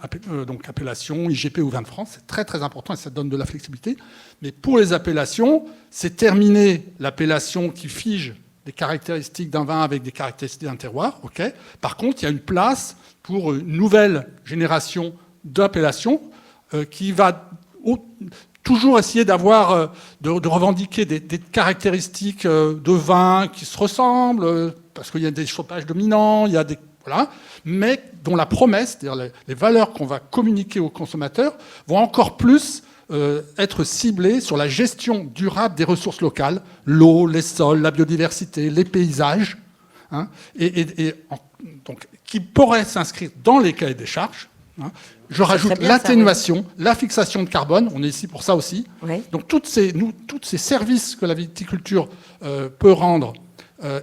donc appellation, IGP ou vin de France, c'est très très important et ça donne de la flexibilité. Mais pour les appellations, c'est terminé l'appellation qui fige des caractéristiques d'un vin avec des caractéristiques d'un terroir. Okay. Par contre, il y a une place pour une nouvelle génération d'appellations qui va toujours essayer d'avoir, de revendiquer des caractéristiques de vin qui se ressemblent, parce qu'il y a des chauffages dominants, il y a des... Voilà, mais dont la promesse, c'est-à-dire les valeurs qu'on va communiquer aux consommateurs, vont encore plus être ciblées sur la gestion durable des ressources locales, l'eau, les sols, la biodiversité, les paysages, donc, qui pourraient s'inscrire dans les cahiers des charges. Je rajoute l'atténuation, la fixation de carbone, on est ici pour ça aussi. Oui. Donc tous ces services que la viticulture peut rendre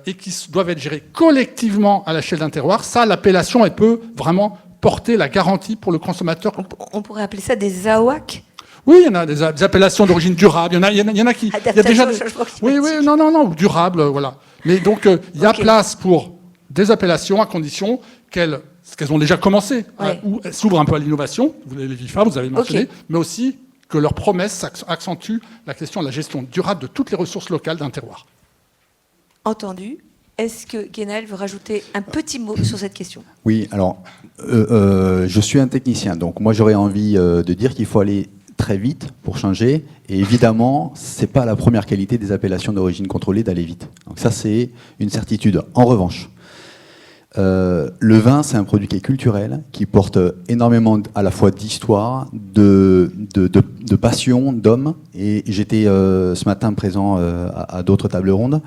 et qui doivent être gérés collectivement à l'échelle d'un terroir, ça, l'appellation, elle peut vraiment porter la garantie pour le consommateur. On pourrait appeler ça des AOAC? Oui, il y en a des appellations d'origine durable, il y en a qui... Il y a déjà oui, non, durable, voilà. Mais donc, il y a place pour des appellations à condition qu'elles ont déjà commencé, ou elles s'ouvrent un peu à l'innovation, vous avez les VIFA, vous avez mentionné, mais aussi que leurs promesses accentuent la question de la gestion durable de toutes les ressources locales d'un terroir. Entendu. Est-ce que Guénel veut rajouter un petit mot sur cette question? Oui, alors, je suis un technicien, donc moi j'aurais envie de dire qu'il faut aller très vite pour changer, et évidemment, ce n'est pas la première qualité des appellations d'origine contrôlée d'aller vite. Donc ça, c'est une certitude. En revanche, le vin, c'est un produit qui est culturel, qui porte énormément à la fois d'histoire, de passion, d'hommes, et j'étais ce matin présent à d'autres tables rondes.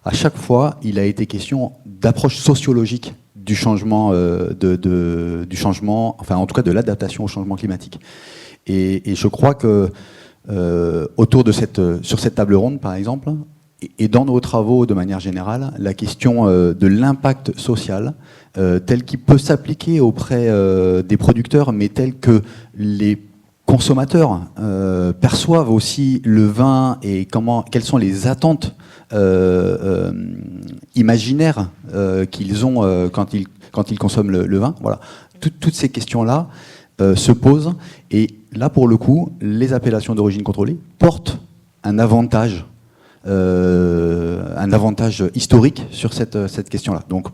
À chaque fois, il a été question d'approche sociologique du changement, du changement, enfin en tout cas de l'adaptation au changement climatique. Et je crois que sur cette table ronde, par exemple, et dans nos travaux de manière générale, la question de l'impact social, tel qu'il peut s'appliquer auprès des producteurs, mais tel que les consommateurs perçoivent aussi le vin et quelles sont les attentes imaginaires qu'ils ont quand ils consomment le vin. Voilà. Toutes ces questions-là se posent. Et là, pour le coup, les appellations d'origine contrôlée portent un avantage historique sur cette question-là. Donc,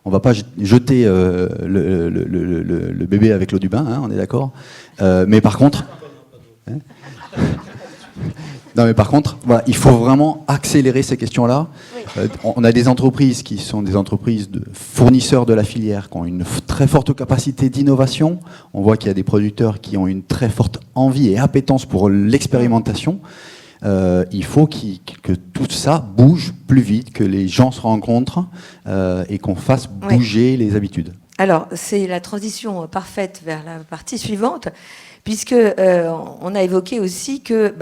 on ne va pas jeter le bébé avec l'eau du bain, hein, on est d'accord. Mais par contre... Non, mais par contre, voilà, il faut vraiment accélérer ces questions-là. Oui. On a des entreprises qui sont des entreprises de fournisseurs de la filière, qui ont une très forte capacité d'innovation. On voit qu'il y a des producteurs qui ont une très forte envie et appétence pour l'expérimentation. Il faut que tout ça bouge plus vite, que les gens se rencontrent et qu'on fasse bouger les habitudes. Alors, c'est la transition parfaite vers la partie suivante, puisque on a évoqué aussi que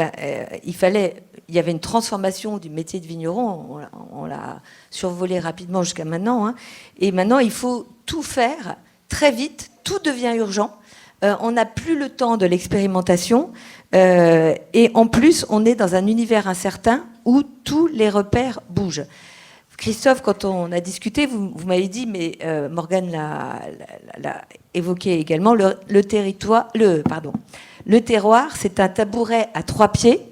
il y avait une transformation du métier de vigneron. On l'a survolé rapidement jusqu'à maintenant, hein, et maintenant il faut tout faire très vite. Tout devient urgent. On n'a plus le temps de l'expérimentation, et en plus, on est dans un univers incertain où tous les repères bougent. Christophe, quand on a discuté, vous m'avez dit, mais Morgane l'a évoqué également, le terroir, c'est un tabouret à 3 pieds,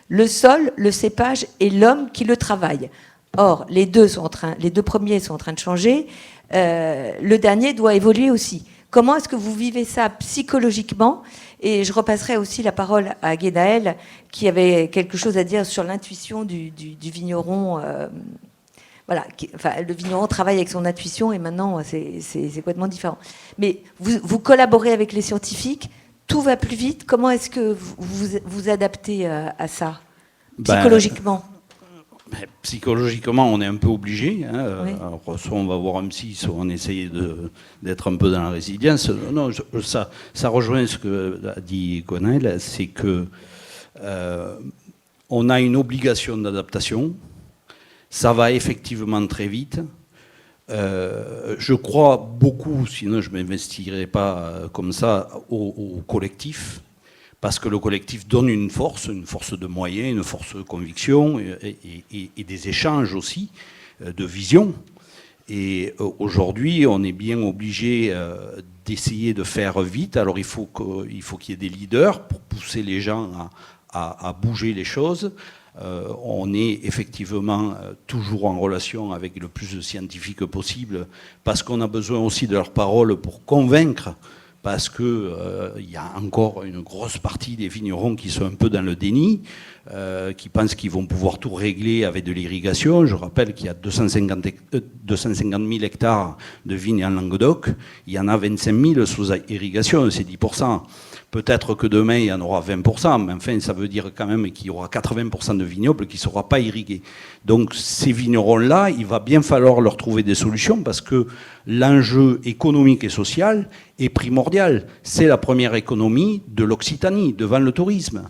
le sol, le cépage et l'homme qui le travaille. Or, les deux premiers sont en train de changer, le dernier doit évoluer aussi. Comment est-ce que vous vivez ça psychologiquement? Et je repasserai aussi la parole à Guénaël, qui avait quelque chose à dire sur l'intuition du vigneron. voilà, enfin, le vigneron travaille avec son intuition et maintenant c'est complètement différent. Mais vous collaborez avec les scientifiques, tout va plus vite. Comment est-ce que vous adaptez à ça psychologiquement? Psychologiquement, on est un peu obligé. Oui. Alors, soit on va voir un psy, soit on essaye d'être un peu dans la résilience. Non, ça rejoint ce que a dit Gwenaëlle, c'est que on a une obligation d'adaptation. Ça va effectivement très vite. Je crois beaucoup, sinon je ne m'investirais pas comme ça, au collectif. Parce que le collectif donne une force de moyens, une force de conviction et des échanges aussi, de vision. Et aujourd'hui, on est bien obligé d'essayer de faire vite. Alors il faut qu'il y ait des leaders pour pousser les gens à bouger les choses. On est effectivement toujours en relation avec le plus de scientifiques possible, parce qu'on a besoin aussi de leur parole pour convaincre. Parce qu'il y a encore une grosse partie des vignerons qui sont un peu dans le déni, qui pensent qu'ils vont pouvoir tout régler avec de l'irrigation. Je rappelle qu'il y a 250 000 hectares de vignes en Languedoc. Il y en a 25 000 sous irrigation, c'est 10%. Peut-être que demain, il y en aura 20%, mais enfin, ça veut dire quand même qu'il y aura 80% de vignobles qui ne seront pas irrigués. Donc, ces vignerons-là, il va bien falloir leur trouver des solutions, parce que l'enjeu économique et social est primordial. C'est la première économie de l'Occitanie, devant le tourisme.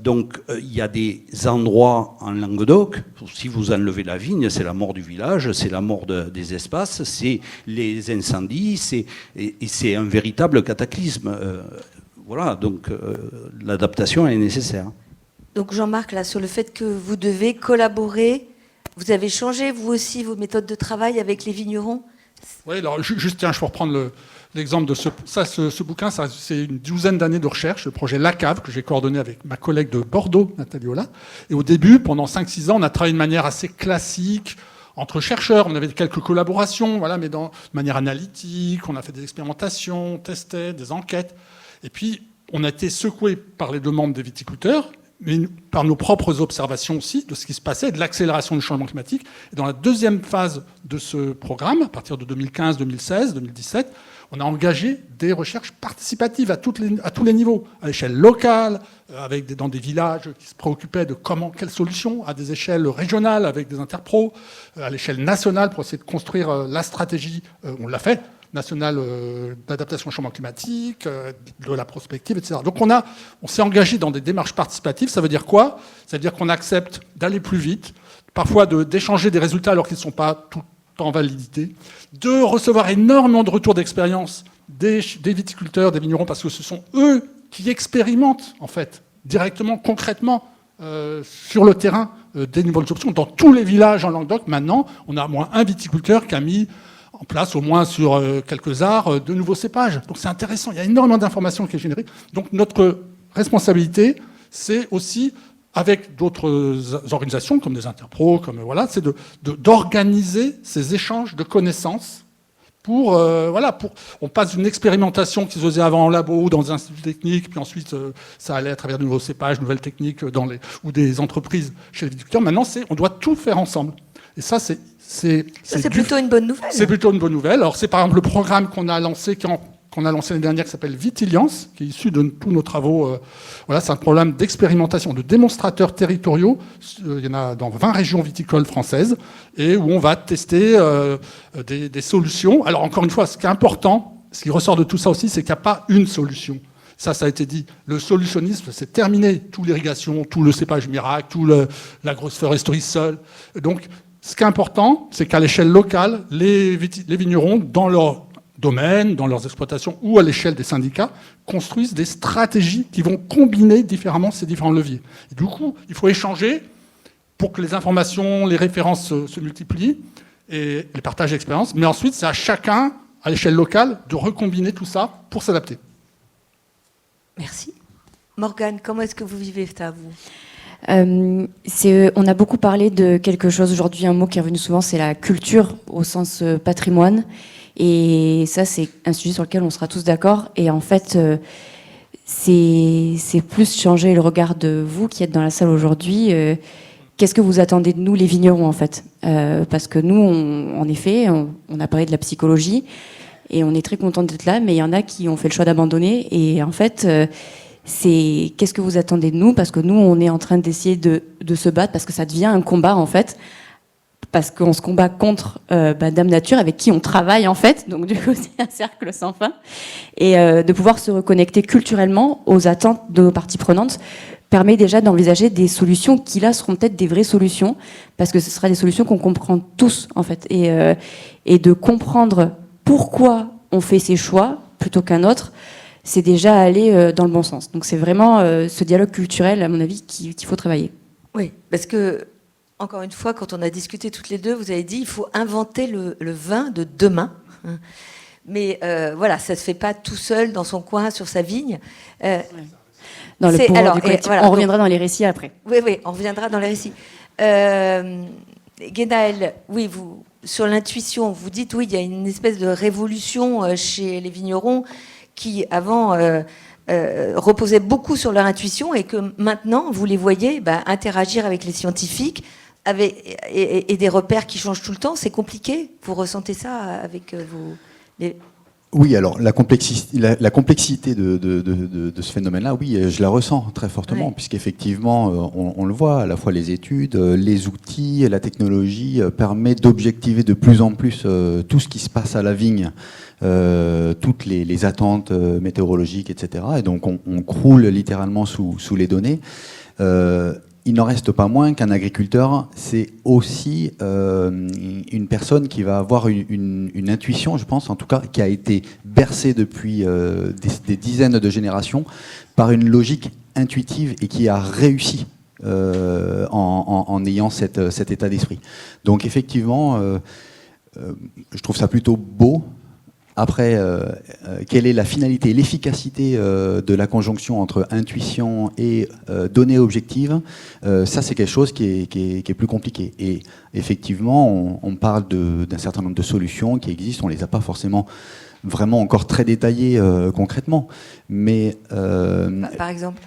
Donc, il y a des endroits en Languedoc, si vous enlevez la vigne, c'est la mort du village, c'est la mort des espaces, c'est les incendies, et c'est un véritable cataclysme. Voilà, donc l'adaptation est nécessaire. Donc Jean-Marc, là, sur le fait que vous devez collaborer, vous avez changé, vous aussi, vos méthodes de travail avec les vignerons? Oui, alors juste, tiens, je peux reprendre l'exemple de ce bouquin. C'est une douzaine d'années de recherche, le projet La Cave, que j'ai coordonné avec ma collègue de Bordeaux, Nathalie Ola. Et au début, pendant 5-6 ans, on a travaillé de manière assez classique, entre chercheurs. On avait quelques collaborations, voilà, mais de manière analytique. On a fait des expérimentations, on testait, des enquêtes. Et puis, on a été secoué par les demandes des viticulteurs, mais par nos propres observations aussi de ce qui se passait, de l'accélération du changement climatique. Et dans la deuxième phase de ce programme, à partir de 2015, 2016, 2017, on a engagé des recherches participatives à tous les niveaux, à l'échelle locale, dans des villages qui se préoccupaient de quelles solutions, à des échelles régionales avec des interpros, à l'échelle nationale pour essayer de construire la stratégie, on l'a fait, nationale d'adaptation au changement climatique, de la prospective, etc. Donc on s'est engagé dans des démarches participatives. Ça veut dire quoi? Ça veut dire qu'on accepte d'aller plus vite, parfois d'échanger des résultats alors qu'ils ne sont pas tout le temps validés, de recevoir énormément de retours d'expérience des viticulteurs, des vignerons, parce que ce sont eux qui expérimentent, en fait, directement, concrètement, sur le terrain, des nouvelles options. Dans tous les villages en Languedoc, maintenant, on a au moins un viticulteur qui a mis en place, au moins sur quelques arts, de nouveaux cépages. Donc c'est intéressant, il y a énormément d'informations qui est générée. Donc notre responsabilité, c'est aussi, avec d'autres organisations, comme des interpros, c'est d'organiser ces échanges de connaissances on passe d'une expérimentation qui se faisait avant en labo ou dans un institut technique, puis ensuite ça allait à travers de nouveaux cépages, nouvelles techniques ou des entreprises chez les viticulteurs. Maintenant, on doit tout faire ensemble. Et ça, c'est plutôt une bonne nouvelle. C'est plutôt une bonne nouvelle. Alors, c'est par exemple le programme qu'on a lancé l'année dernière, qui s'appelle Vitiliance, qui est issu de tous nos travaux. C'est un programme d'expérimentation de démonstrateurs territoriaux. Il y en a dans 20 régions viticoles françaises, et où on va tester des solutions. Alors, encore une fois, ce qui est important, ce qui ressort de tout ça aussi, c'est qu'il n'y a pas une solution. Ça a été dit. Le solutionnisme, c'est terminé. Tout l'irrigation, tout le cépage miracle, tout la grosse foresterie seule. Donc, ce qui est important, c'est qu'à l'échelle locale, les vignerons, dans leur domaine, dans leurs exploitations ou à l'échelle des syndicats, construisent des stratégies qui vont combiner différemment ces différents leviers. Et du coup, il faut échanger pour que les informations, les références se multiplient et les partages d'expériences. Mais ensuite, c'est à chacun, à l'échelle locale, de recombiner tout ça pour s'adapter. Merci. Morgane, comment est-ce que vous vivez ça, vous ? On a beaucoup parlé de quelque chose aujourd'hui, un mot qui est revenu souvent, c'est la culture au sens patrimoine. Et ça, c'est un sujet sur lequel on sera tous d'accord. Et en fait, c'est plus changer le regard de vous qui êtes dans la salle aujourd'hui. qu'est-ce que vous attendez de nous, les vignerons, en fait? Parce que nous, en effet, on a parlé de la psychologie et on est très content d'être là, mais il y en a qui ont fait le choix d'abandonner. Et en fait, c'est qu'est-ce que vous attendez de nous? Parce que nous, on est en train d'essayer de se battre, parce que ça devient un combat, en fait. Parce qu'on se combat contre Dame Nature, avec qui on travaille, en fait. Donc, du coup, c'est un cercle sans fin. Et de pouvoir se reconnecter culturellement aux attentes de nos parties prenantes permet déjà d'envisager des solutions qui, là, seront peut-être des vraies solutions, parce que ce sera des solutions qu'on comprend tous, en fait. Et de comprendre pourquoi on fait ces choix plutôt qu'un autre, c'est déjà aller dans le bon sens. Donc, c'est vraiment ce dialogue culturel, à mon avis, qu'il faut travailler. Oui, parce que, encore une fois, quand on a discuté toutes les deux, vous avez dit il faut inventer le vin de demain. Mais voilà, ça ne se fait pas tout seul dans son coin, sur sa vigne. Dans le pouvoir alors, du collectif. voilà, on reviendra dans les récits après. Oui, on reviendra dans les récits. Gwenaëlle, oui, vous, sur l'intuition, vous dites oui, il y a une espèce de révolution chez les vignerons qui, avant, reposaient beaucoup sur leur intuition et que maintenant, vous les voyez interagir avec les scientifiques et des repères qui changent tout le temps. C'est compliqué. Vous ressentez ça avec vos... Oui, alors la complexité de ce phénomène-là, oui, je la ressens très fortement, oui. Puisqu'effectivement, on le voit, à la fois les études, les outils, la technologie permet d'objectiver de plus en plus tout ce qui se passe à la vigne, toutes les attentes météorologiques, etc. Et donc on croule littéralement sous les données. Il n'en reste pas moins qu'un agriculteur, c'est aussi une personne qui va avoir une intuition, je pense, en tout cas, qui a été bercée depuis des dizaines de générations par une logique intuitive et qui a réussi en ayant cet état d'esprit. Donc effectivement, je trouve ça plutôt beau. Après, quelle est la finalité et l'efficacité de la conjonction entre intuition et données objectives, ça c'est quelque chose qui est plus compliqué. Et effectivement, on parle d'un certain nombre de solutions qui existent, on ne les a pas forcément vraiment encore très détaillées concrètement. Mais, par exemple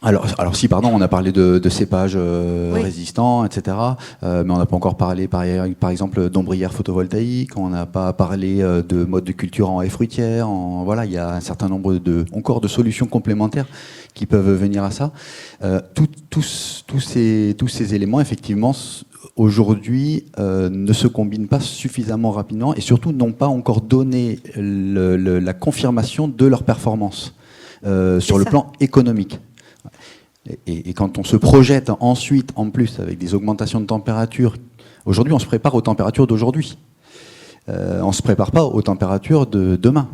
alors si, pardon, on a parlé de cépages résistants, etc. Mais on n'a pas encore parlé, par exemple, d'ombrières photovoltaïques. On n'a pas parlé de modes de culture en haies fruitières. Voilà, il y a un certain nombre encore de solutions complémentaires qui peuvent venir à ça. Tous ces éléments, effectivement, aujourd'hui, ne se combinent pas suffisamment rapidement et surtout n'ont pas encore donné la confirmation de leur performance sur le plan économique. Et quand on se projette ensuite, en plus, avec des augmentations de température, aujourd'hui on se prépare aux températures d'aujourd'hui. On ne se prépare pas aux températures de demain.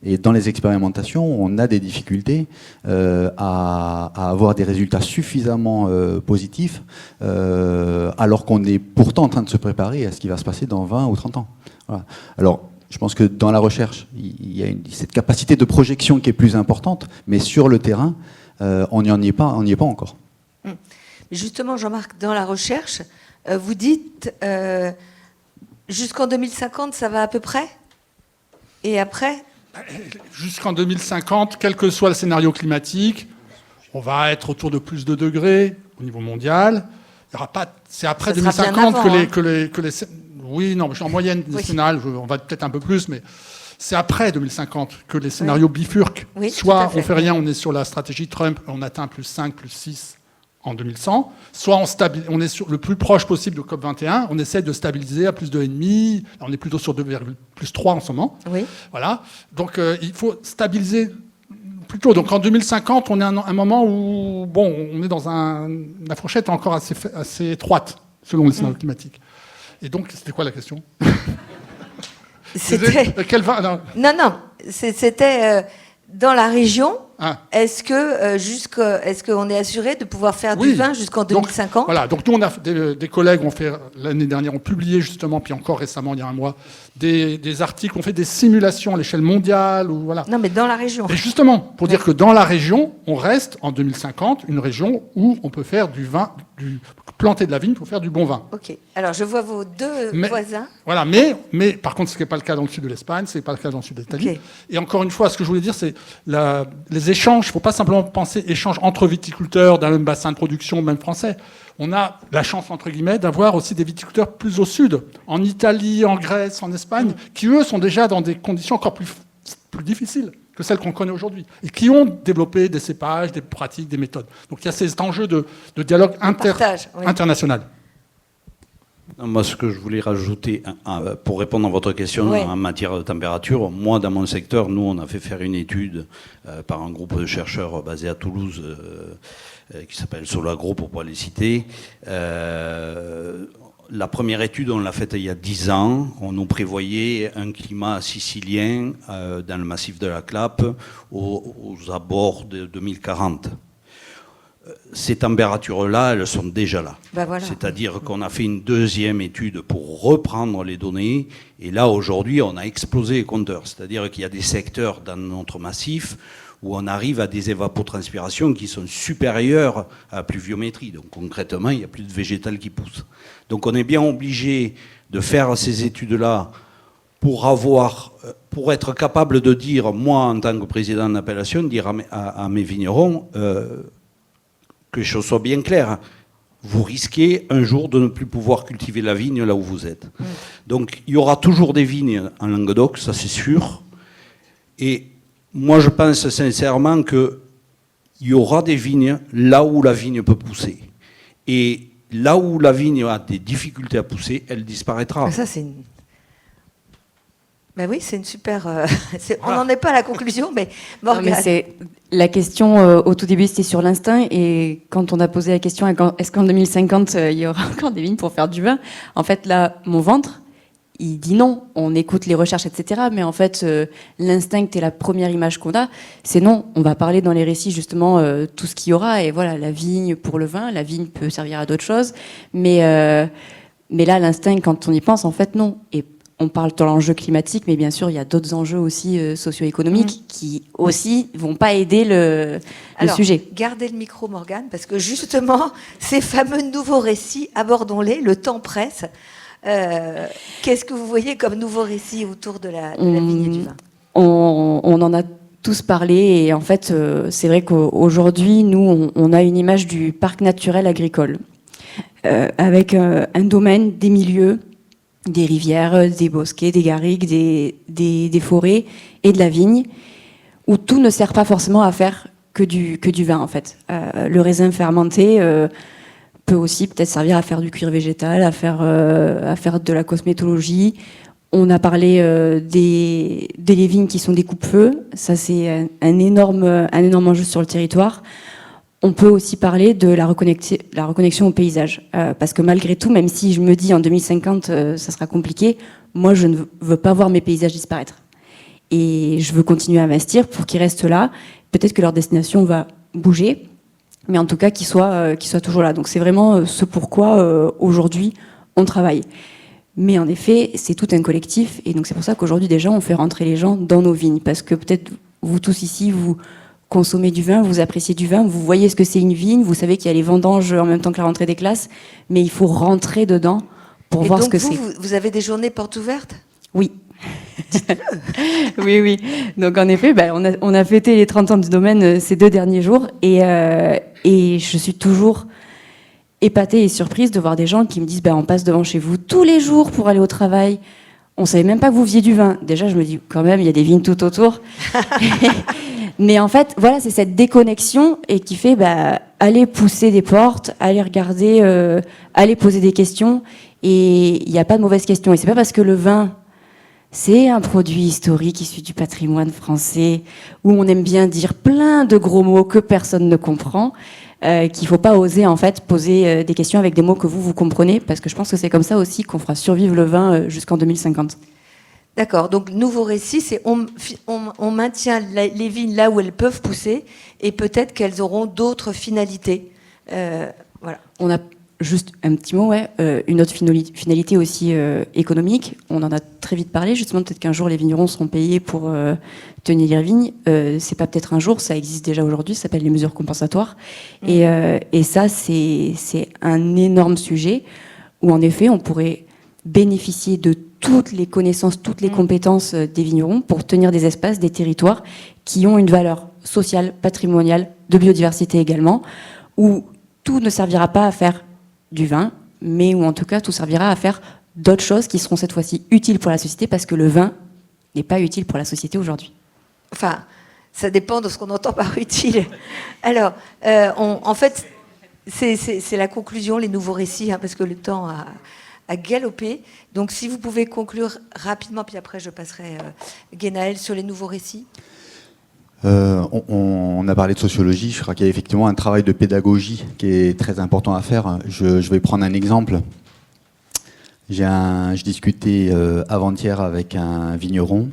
Et dans les expérimentations, on a des difficultés à avoir des résultats suffisamment positifs, alors qu'on est pourtant en train de se préparer à ce qui va se passer dans 20 ou 30 ans. Voilà. Alors, je pense que dans la recherche, il y a cette capacité de projection qui est plus importante, mais sur le terrain, on n'y est pas encore. Justement, Jean-Marc, dans la recherche, vous dites jusqu'en 2050, ça va à peu près? Et après? Jusqu'en 2050, quel que soit le scénario climatique, on va être autour de plus de degrés au niveau mondial. Il y aura pas. C'est après 2050 avant, que les. Oui, non, en moyenne nationale, on va peut-être un peu plus, mais. C'est après 2050 que les scénarios bifurquent. Oui, soit on fait rien, on est sur la stratégie Trump, on atteint plus 5, plus 6 en 2100. Soit on est sur le plus proche possible de COP21, on essaie de stabiliser à plus de 2,5. On est plutôt sur plus 3 en ce moment. Oui. Voilà. Donc il faut stabiliser plus tôt. Donc en 2050, on est à un moment où on est dans la fourchette encore assez étroite, selon les scénarios climatiques. Et donc, c'était quoi la question? C'était... Non, c'était dans la région. Est-ce qu'on est assuré de pouvoir faire du vin jusqu'en 2050? Donc nous, on a des collègues l'année dernière ont publié justement, puis encore récemment, il y a un mois, des articles, on fait des simulations à l'échelle mondiale. Voilà. Non, mais dans la région. Et justement, pour dire que dans la région, on reste en 2050 une région où on peut faire du vin planter de la vigne pour faire du bon vin. Ok. Alors, je vois vos deux voisins. Voilà, mais par contre, ce qui n'est pas le cas dans le sud de l'Espagne, ce n'est pas le cas dans le sud de l'Italie. Ok. Et encore une fois, ce que je voulais dire, c'est les échanges. Il ne faut pas simplement penser échanges entre viticulteurs d'un même bassin de production, même français. On a la chance, entre guillemets, d'avoir aussi des viticulteurs plus au sud, en Italie, en Grèce, en Espagne, qui, eux, sont déjà dans des conditions encore plus difficiles que celles qu'on connaît aujourd'hui, et qui ont développé des cépages, des pratiques, des méthodes. Donc il y a cet enjeu de dialogue international. Moi, ce que je voulais rajouter, pour répondre à votre question en matière de température, moi, dans mon secteur, nous, on a fait faire une étude par un groupe de chercheurs basé à Toulouse, qui s'appelle Solagro, pour ne pas les citer. La première étude, on l'a faite il y a 10 ans. On nous prévoyait un climat sicilien dans le massif de la Clappe aux abords de 2040. Ces températures-là, elles sont déjà là. Ben voilà. C'est-à-dire qu'on a fait une deuxième étude pour reprendre les données. Et là, aujourd'hui, on a explosé les compteurs. C'est-à-dire qu'il y a des secteurs dans notre massif où on arrive à des évapotranspirations qui sont supérieures à la pluviométrie. Donc concrètement, il n'y a plus de végétal qui pousse. Donc on est bien obligé de faire ces études-là pour être capable de dire, moi en tant que président d'appellation, dire à mes vignerons que les choses soient bien claires. Vous risquez un jour de ne plus pouvoir cultiver la vigne là où vous êtes. Donc il y aura toujours des vignes en Languedoc, ça c'est sûr. Et moi je pense sincèrement qu'il y aura des vignes là où la vigne peut pousser. Et là où la vigne a des difficultés à pousser, elle disparaîtra. Ça, c'est une... Ben oui, c'est une super... On n'en est pas à la conclusion, mais Morgane... La question, au tout début, c'était sur l'instinct. Et quand on a posé la question, est-ce qu'en 2050, il y aura encore des vignes pour faire du vin? En fait, là, mon ventre, il dit non. On écoute les recherches, etc. Mais en fait, l'instinct et la première image qu'on a, c'est non. On va parler dans les récits, justement, tout ce qu'il y aura. Et voilà, la vigne pour le vin. La vigne peut servir à d'autres choses. Mais là, l'instinct, quand on y pense, en fait, non. Et on parle de l'enjeu climatique, mais bien sûr, il y a d'autres enjeux aussi socio-économiques qui aussi vont pas aider le sujet. Gardez le micro, Morgane, parce que justement, ces fameux nouveaux récits, abordons-les, le temps presse. Qu'est-ce que vous voyez comme nouveaux récits autour de la vigne et du vin? On en a tous parlé, et en fait, c'est vrai qu'aujourd'hui, nous, on a une image du parc naturel agricole, avec un domaine, des milieux, des rivières, des bosquets, des garrigues, des forêts et de la vigne, où tout ne sert pas forcément à faire que du vin, en fait. Le raisin fermenté peut aussi peut-être servir à faire du cuir végétal, à faire de la cosmétologie. On a parlé des vignes qui sont des coupe-feu. Ça, c'est un énorme enjeu sur le territoire. On peut aussi parler de la reconnexion au paysage. Parce que malgré tout, même si je me dis en 2050, ça sera compliqué, moi, je ne veux pas voir mes paysages disparaître. Et je veux continuer à investir pour qu'ils restent là. Peut-être que leur destination va bouger, mais en tout cas, qu'ils soient toujours là. Donc c'est vraiment ce pourquoi, aujourd'hui, on travaille. Mais en effet, c'est tout un collectif. Et donc c'est pour ça qu'aujourd'hui, déjà, on fait rentrer les gens dans nos vignes. Parce que peut-être, vous tous ici, vous consommez du vin, vous appréciez du vin, vous voyez ce que c'est une vigne, vous savez qu'il y a les vendanges en même temps que la rentrée des classes, mais il faut rentrer dedans pour voir ce que c'est. Vous avez des journées portes ouvertes? Oui. Oui. Donc en effet, on a fêté les 30 ans du domaine ces 2 derniers jours, et je suis toujours épatée et surprise de voir des gens qui me disent on passe devant chez vous tous les jours pour aller au travail. On savait même pas que vous faisiez du vin. Déjà, je me dis quand même, il y a des vignes tout autour. Mais en fait, voilà, c'est cette déconnexion et qui fait aller pousser des portes, aller regarder, aller poser des questions. Et il n'y a pas de mauvaises questions. Et c'est pas parce que le vin, c'est un produit historique issu du patrimoine français, où on aime bien dire plein de gros mots que personne ne comprend, qu'il faut pas oser en fait poser des questions avec des mots que vous comprenez, parce que je pense que c'est comme ça aussi qu'on fera survivre le vin jusqu'en 2050. D'accord, donc nouveau récit, c'est on maintient les vignes là où elles peuvent pousser, et peut-être qu'elles auront d'autres finalités. Voilà. Juste un petit mot, ouais. Une autre finalité aussi économique. On en a très vite parlé. Justement, peut-être qu'un jour les vignerons seront payés pour tenir les vignes. C'est pas peut-être un jour, ça existe déjà aujourd'hui. Ça s'appelle les mesures compensatoires. Et ça, c'est un énorme sujet où en effet, on pourrait bénéficier de toutes les connaissances, toutes les compétences des vignerons pour tenir des espaces, des territoires qui ont une valeur sociale, patrimoniale, de biodiversité également, où tout ne servira pas à faire du vin, mais où en tout cas tout servira à faire d'autres choses qui seront cette fois-ci utiles pour la société, parce que le vin n'est pas utile pour la société aujourd'hui. Enfin, ça dépend de ce qu'on entend par utile. Alors, en fait, c'est la conclusion, les nouveaux récits, hein, parce que le temps a galopé. Donc, si vous pouvez conclure rapidement, puis après je passerai Guénaël sur les nouveaux récits. On a parlé de sociologie, je crois qu'il y a effectivement un travail de pédagogie qui est très important à faire. Je vais prendre un exemple. Je discutais avant-hier avec un vigneron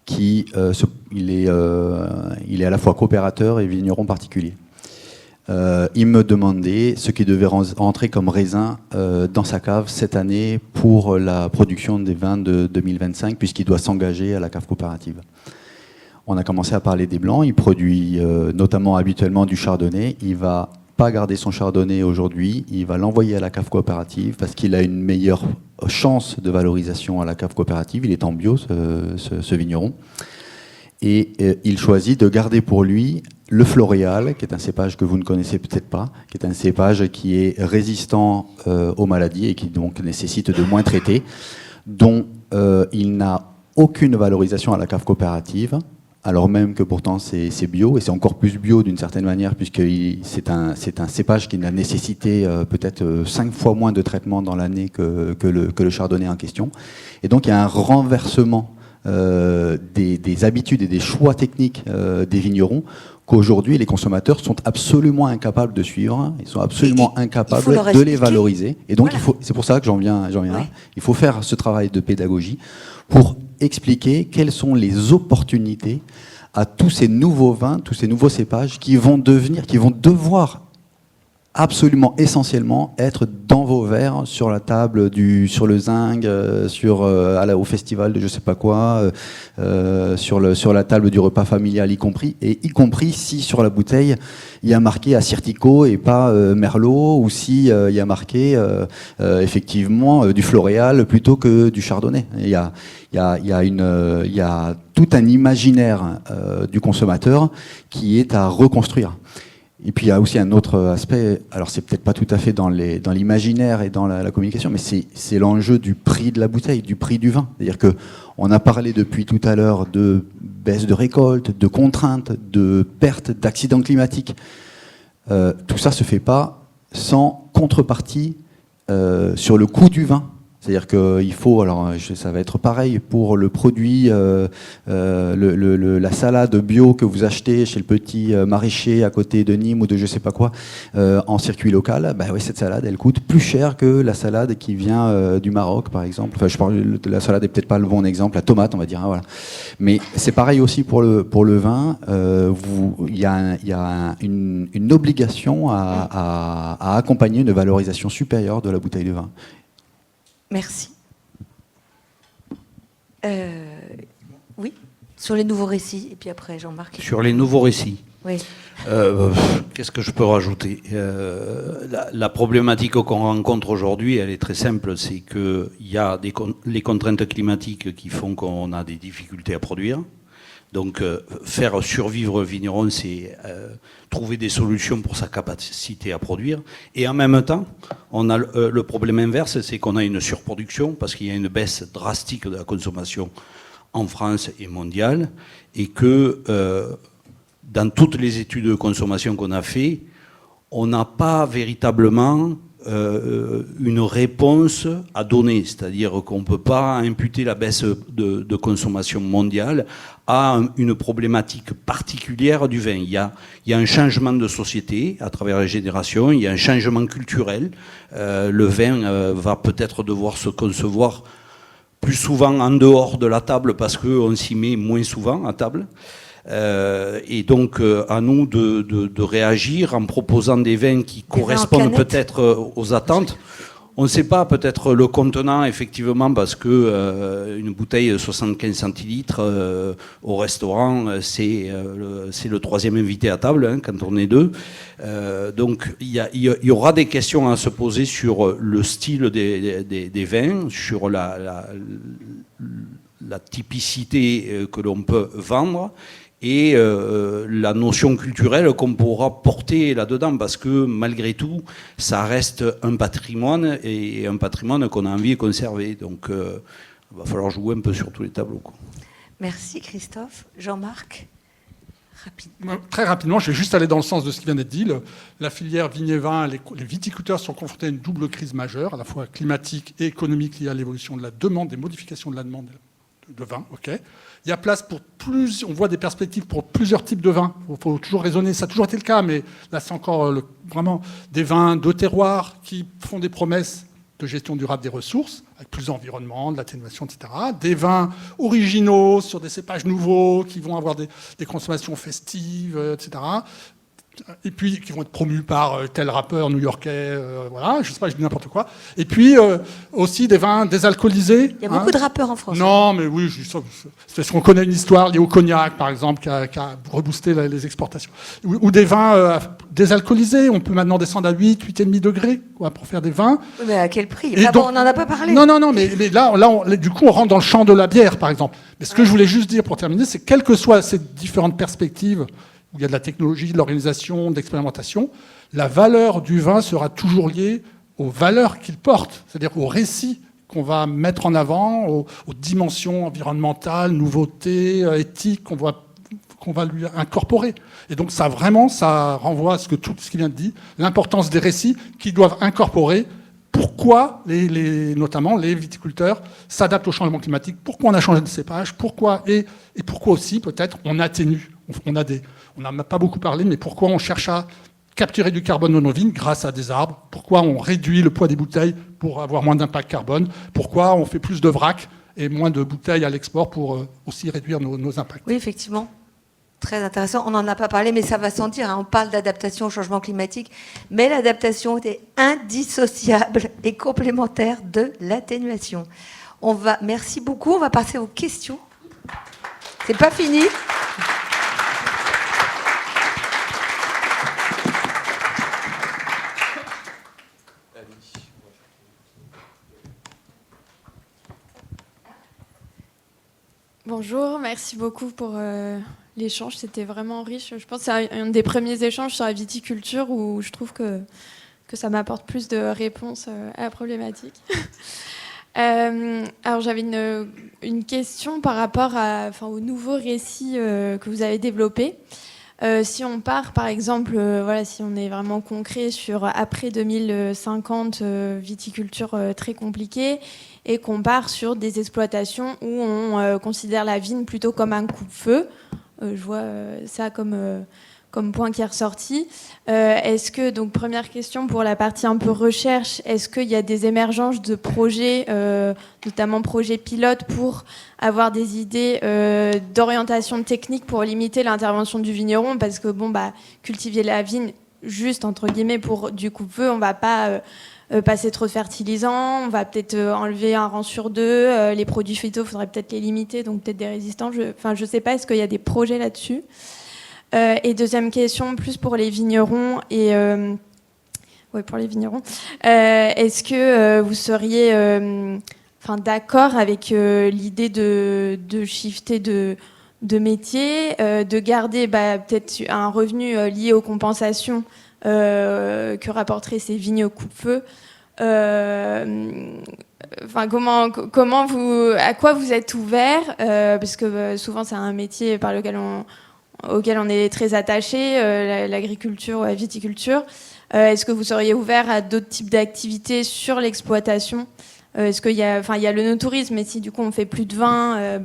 qui il est à la fois coopérateur et vigneron particulier. Il me demandait ce qui devait rentrer comme raisin dans sa cave cette année pour la production des vins de 2025, puisqu'il doit s'engager à la cave coopérative. On a commencé à parler des blancs. Il produit notamment habituellement du chardonnay. Il va pas garder son chardonnay aujourd'hui. Il va l'envoyer à la cave coopérative parce qu'il a une meilleure chance de valorisation à la cave coopérative. Il est en bio, ce vigneron. Et il choisit de garder pour lui le Floréal, qui est un cépage que vous ne connaissez peut-être pas, qui est un cépage qui est résistant aux maladies et qui donc nécessite de moins traiter, dont il n'a aucune valorisation à la cave coopérative, alors même que pourtant c'est bio, et c'est encore plus bio d'une certaine manière, puisque c'est un cépage qui n'a nécessité peut-être 5 fois moins de traitement dans l'année que le chardonnay en question. Et donc il y a un renversement des habitudes et des choix techniques des vignerons qu'aujourd'hui les consommateurs sont absolument incapables de suivre, ils sont absolument incapables de les valoriser. Et donc voilà. C'est pour ça que j'en viens là, il faut faire ce travail de pédagogie pour expliquer quelles sont les opportunités à tous ces nouveaux vins, tous ces nouveaux cépages qui vont devoir absolument essentiellement être dans vos verres, sur la table sur le zinc, au festival de je sais pas quoi, sur la table du repas familial y compris si sur la bouteille il y a marqué Assyrtiko et pas Merlot, ou si il y a marqué effectivement du Floréal plutôt que du Chardonnay. Il y a tout un imaginaire du consommateur qui est à reconstruire. Et puis il y a aussi un autre aspect, alors c'est peut-être pas tout à fait dans l'imaginaire et dans la communication, mais c'est l'enjeu du prix de la bouteille, du prix du vin. C'est-à-dire qu'on a parlé depuis tout à l'heure de baisse de récolte, de contraintes, de perte, d'accidents climatiques. Tout ça se fait pas sans contrepartie sur le coût du vin. C'est-à-dire qu'il faut, alors ça va être pareil pour le produit, la salade bio que vous achetez chez le petit maraîcher à côté de Nîmes ou de je sais pas quoi, en circuit local. Bah oui, cette salade, elle coûte plus cher que la salade qui vient du Maroc, par exemple. Enfin, je parle, la salade est peut-être pas le bon exemple, la tomate, on va dire. Hein, voilà. Mais c'est pareil aussi pour le vin. Il y a une obligation à accompagner une valorisation supérieure de la bouteille de vin. Merci. Oui, sur les nouveaux récits, et puis après Jean-Marc. Sur les nouveaux récits. Oui. Qu'est-ce que je peux rajouter ? La problématique qu'on rencontre aujourd'hui, elle est très simple, c'est qu'il y a les contraintes climatiques qui font qu'on a des difficultés à produire. Donc faire survivre le vigneron, c'est trouver des solutions pour sa capacité à produire. Et en même temps, on a le problème inverse, c'est qu'on a une surproduction parce qu'il y a une baisse drastique de la consommation en France et mondiale, et que dans toutes les études de consommation qu'on a fait, on n'a pas véritablement une réponse à donner, c'est-à-dire qu'on ne peut pas imputer la baisse de consommation mondiale à une problématique particulière du vin. Il y a un changement de société à travers les générations, il y a un changement culturel. Le vin va peut-être devoir se concevoir plus souvent en dehors de la table parce qu'on s'y met moins souvent à table. Et donc, à nous de réagir en proposant des vins qui Des vins en correspondent canette. peut-être aux attentes. On ne sait pas, peut-être le contenant, effectivement, parce que une bouteille de 75 centilitres au restaurant, c'est le troisième invité à table, hein, quand on est deux. Donc, il y aura des questions à se poser sur le style des vins, sur la typicité que l'on peut vendre, et la notion culturelle qu'on pourra porter là-dedans, parce que malgré tout, ça reste un patrimoine, et un patrimoine qu'on a envie de conserver. Donc, il va falloir jouer un peu sur tous les tableaux, quoi. Merci Christophe. Jean-Marc, rapide. Très rapidement, je vais juste aller dans le sens de ce qui vient d'être dit. La filière vigne et vin, les viticulteurs sont confrontés à une double crise majeure, à la fois climatique et économique, liée à l'évolution de la demande, des modifications de la demande de vin. Ok. Il y a place pour on voit des perspectives pour plusieurs types de vins. Il faut toujours raisonner, ça a toujours été le cas, mais là c'est encore vraiment des vins de terroir qui font des promesses de gestion durable des ressources, avec plus d'environnement, de l'atténuation, etc. Des vins originaux sur des cépages nouveaux qui vont avoir des consommations festives, etc. Et puis qui vont être promus par tel rappeur new-yorkais, voilà, je sais pas, je dis n'importe quoi. Et puis aussi des vins désalcoolisés. Il y a beaucoup de rappeurs en France. Non, mais oui, c'est parce qu'on connaît une histoire liée au cognac, par exemple, qui a reboosté les exportations. Ou des vins désalcoolisés. On peut maintenant descendre à 8,5 degrés, quoi, pour faire des vins. Oui, mais à quel prix? Et Ah donc- bon, on n'en a pas parlé. Non, mais là, du coup, on rentre dans le champ de la bière, par exemple. Mais ce que je voulais juste dire pour terminer, c'est que quelles que soient ces différentes perspectives, où il y a de la technologie, de l'organisation, de l'expérimentation, la valeur du vin sera toujours liée aux valeurs qu'il porte, c'est-à-dire aux récits qu'on va mettre en avant, aux dimensions environnementales, nouveautés, éthiques qu'on va lui incorporer. Et donc ça renvoie à tout ce qui vient de dire, l'importance des récits qui doivent incorporer pourquoi notamment les viticulteurs s'adaptent au changement climatique, pourquoi on a changé de cépage, pourquoi aussi peut-être on atténue. On n'en a pas beaucoup parlé, mais pourquoi on cherche à capturer du carbone dans nos vignes grâce à des arbres, pourquoi on réduit le poids des bouteilles pour avoir moins d'impact carbone, pourquoi on fait plus de vrac et moins de bouteilles à l'export pour aussi réduire nos impacts. Oui, effectivement. Très intéressant. On n'en a pas parlé, mais ça va sans dire, hein. On parle d'adaptation au changement climatique, mais l'adaptation est indissociable et complémentaire de l'atténuation. Merci beaucoup. On va passer aux questions. C'est pas fini. Bonjour, merci beaucoup pour l'échange, c'était vraiment riche. Je pense que c'est un des premiers échanges sur la viticulture où je trouve que ça m'apporte plus de réponses à la problématique. Alors j'avais une question par rapport au nouveau récit que vous avez développé. Si on part, par exemple, si on est vraiment concret sur après 2050, viticulture très compliquée, et qu'on part sur des exploitations où on considère la vigne plutôt comme un coupe-feu, je vois ça comme point qui est ressorti. Est-ce que, donc première question pour la partie un peu recherche, est-ce qu'il y a des émergences de projets, notamment projets pilotes, pour avoir des idées d'orientation technique pour limiter l'intervention du vigneron? Parce que cultiver la vigne juste entre guillemets pour du coupe-feu, on va pas passer trop de fertilisants, on va peut-être enlever un rang sur deux, les produits phyto, il faudrait peut-être les limiter, donc peut-être des résistants. Je sais pas, est-ce qu'il y a des projets là-dessus? Et deuxième question, plus pour les vignerons et pour les vignerons. Est-ce que vous seriez d'accord avec l'idée de shifter de métier, de garder peut-être un revenu lié aux compensations que rapporteraient ces vignes coupe-feu? À quoi vous êtes ouvert, parce que souvent c'est un métier auquel on est très attaché, l'agriculture ou la viticulture. Est-ce que vous seriez ouvert à d'autres types d'activités sur l'exploitation? Est-ce qu'il y a le no-tourisme, mais si du coup on fait plus de vin,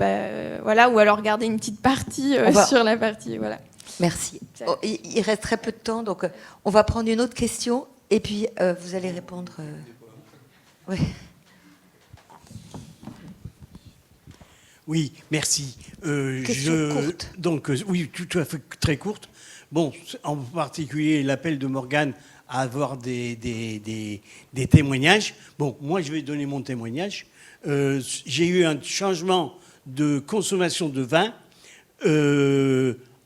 ou alors garder une petite partie sur la partie, voilà. Merci. Il reste très peu de temps, donc on va prendre une autre question et puis vous allez répondre. Oui. Oui, merci. Question courte. Donc, oui, tout à fait très courte. Bon, en particulier l'appel de Morgane à avoir des témoignages. Bon, moi, je vais donner mon témoignage. J'ai eu un changement de consommation de vin.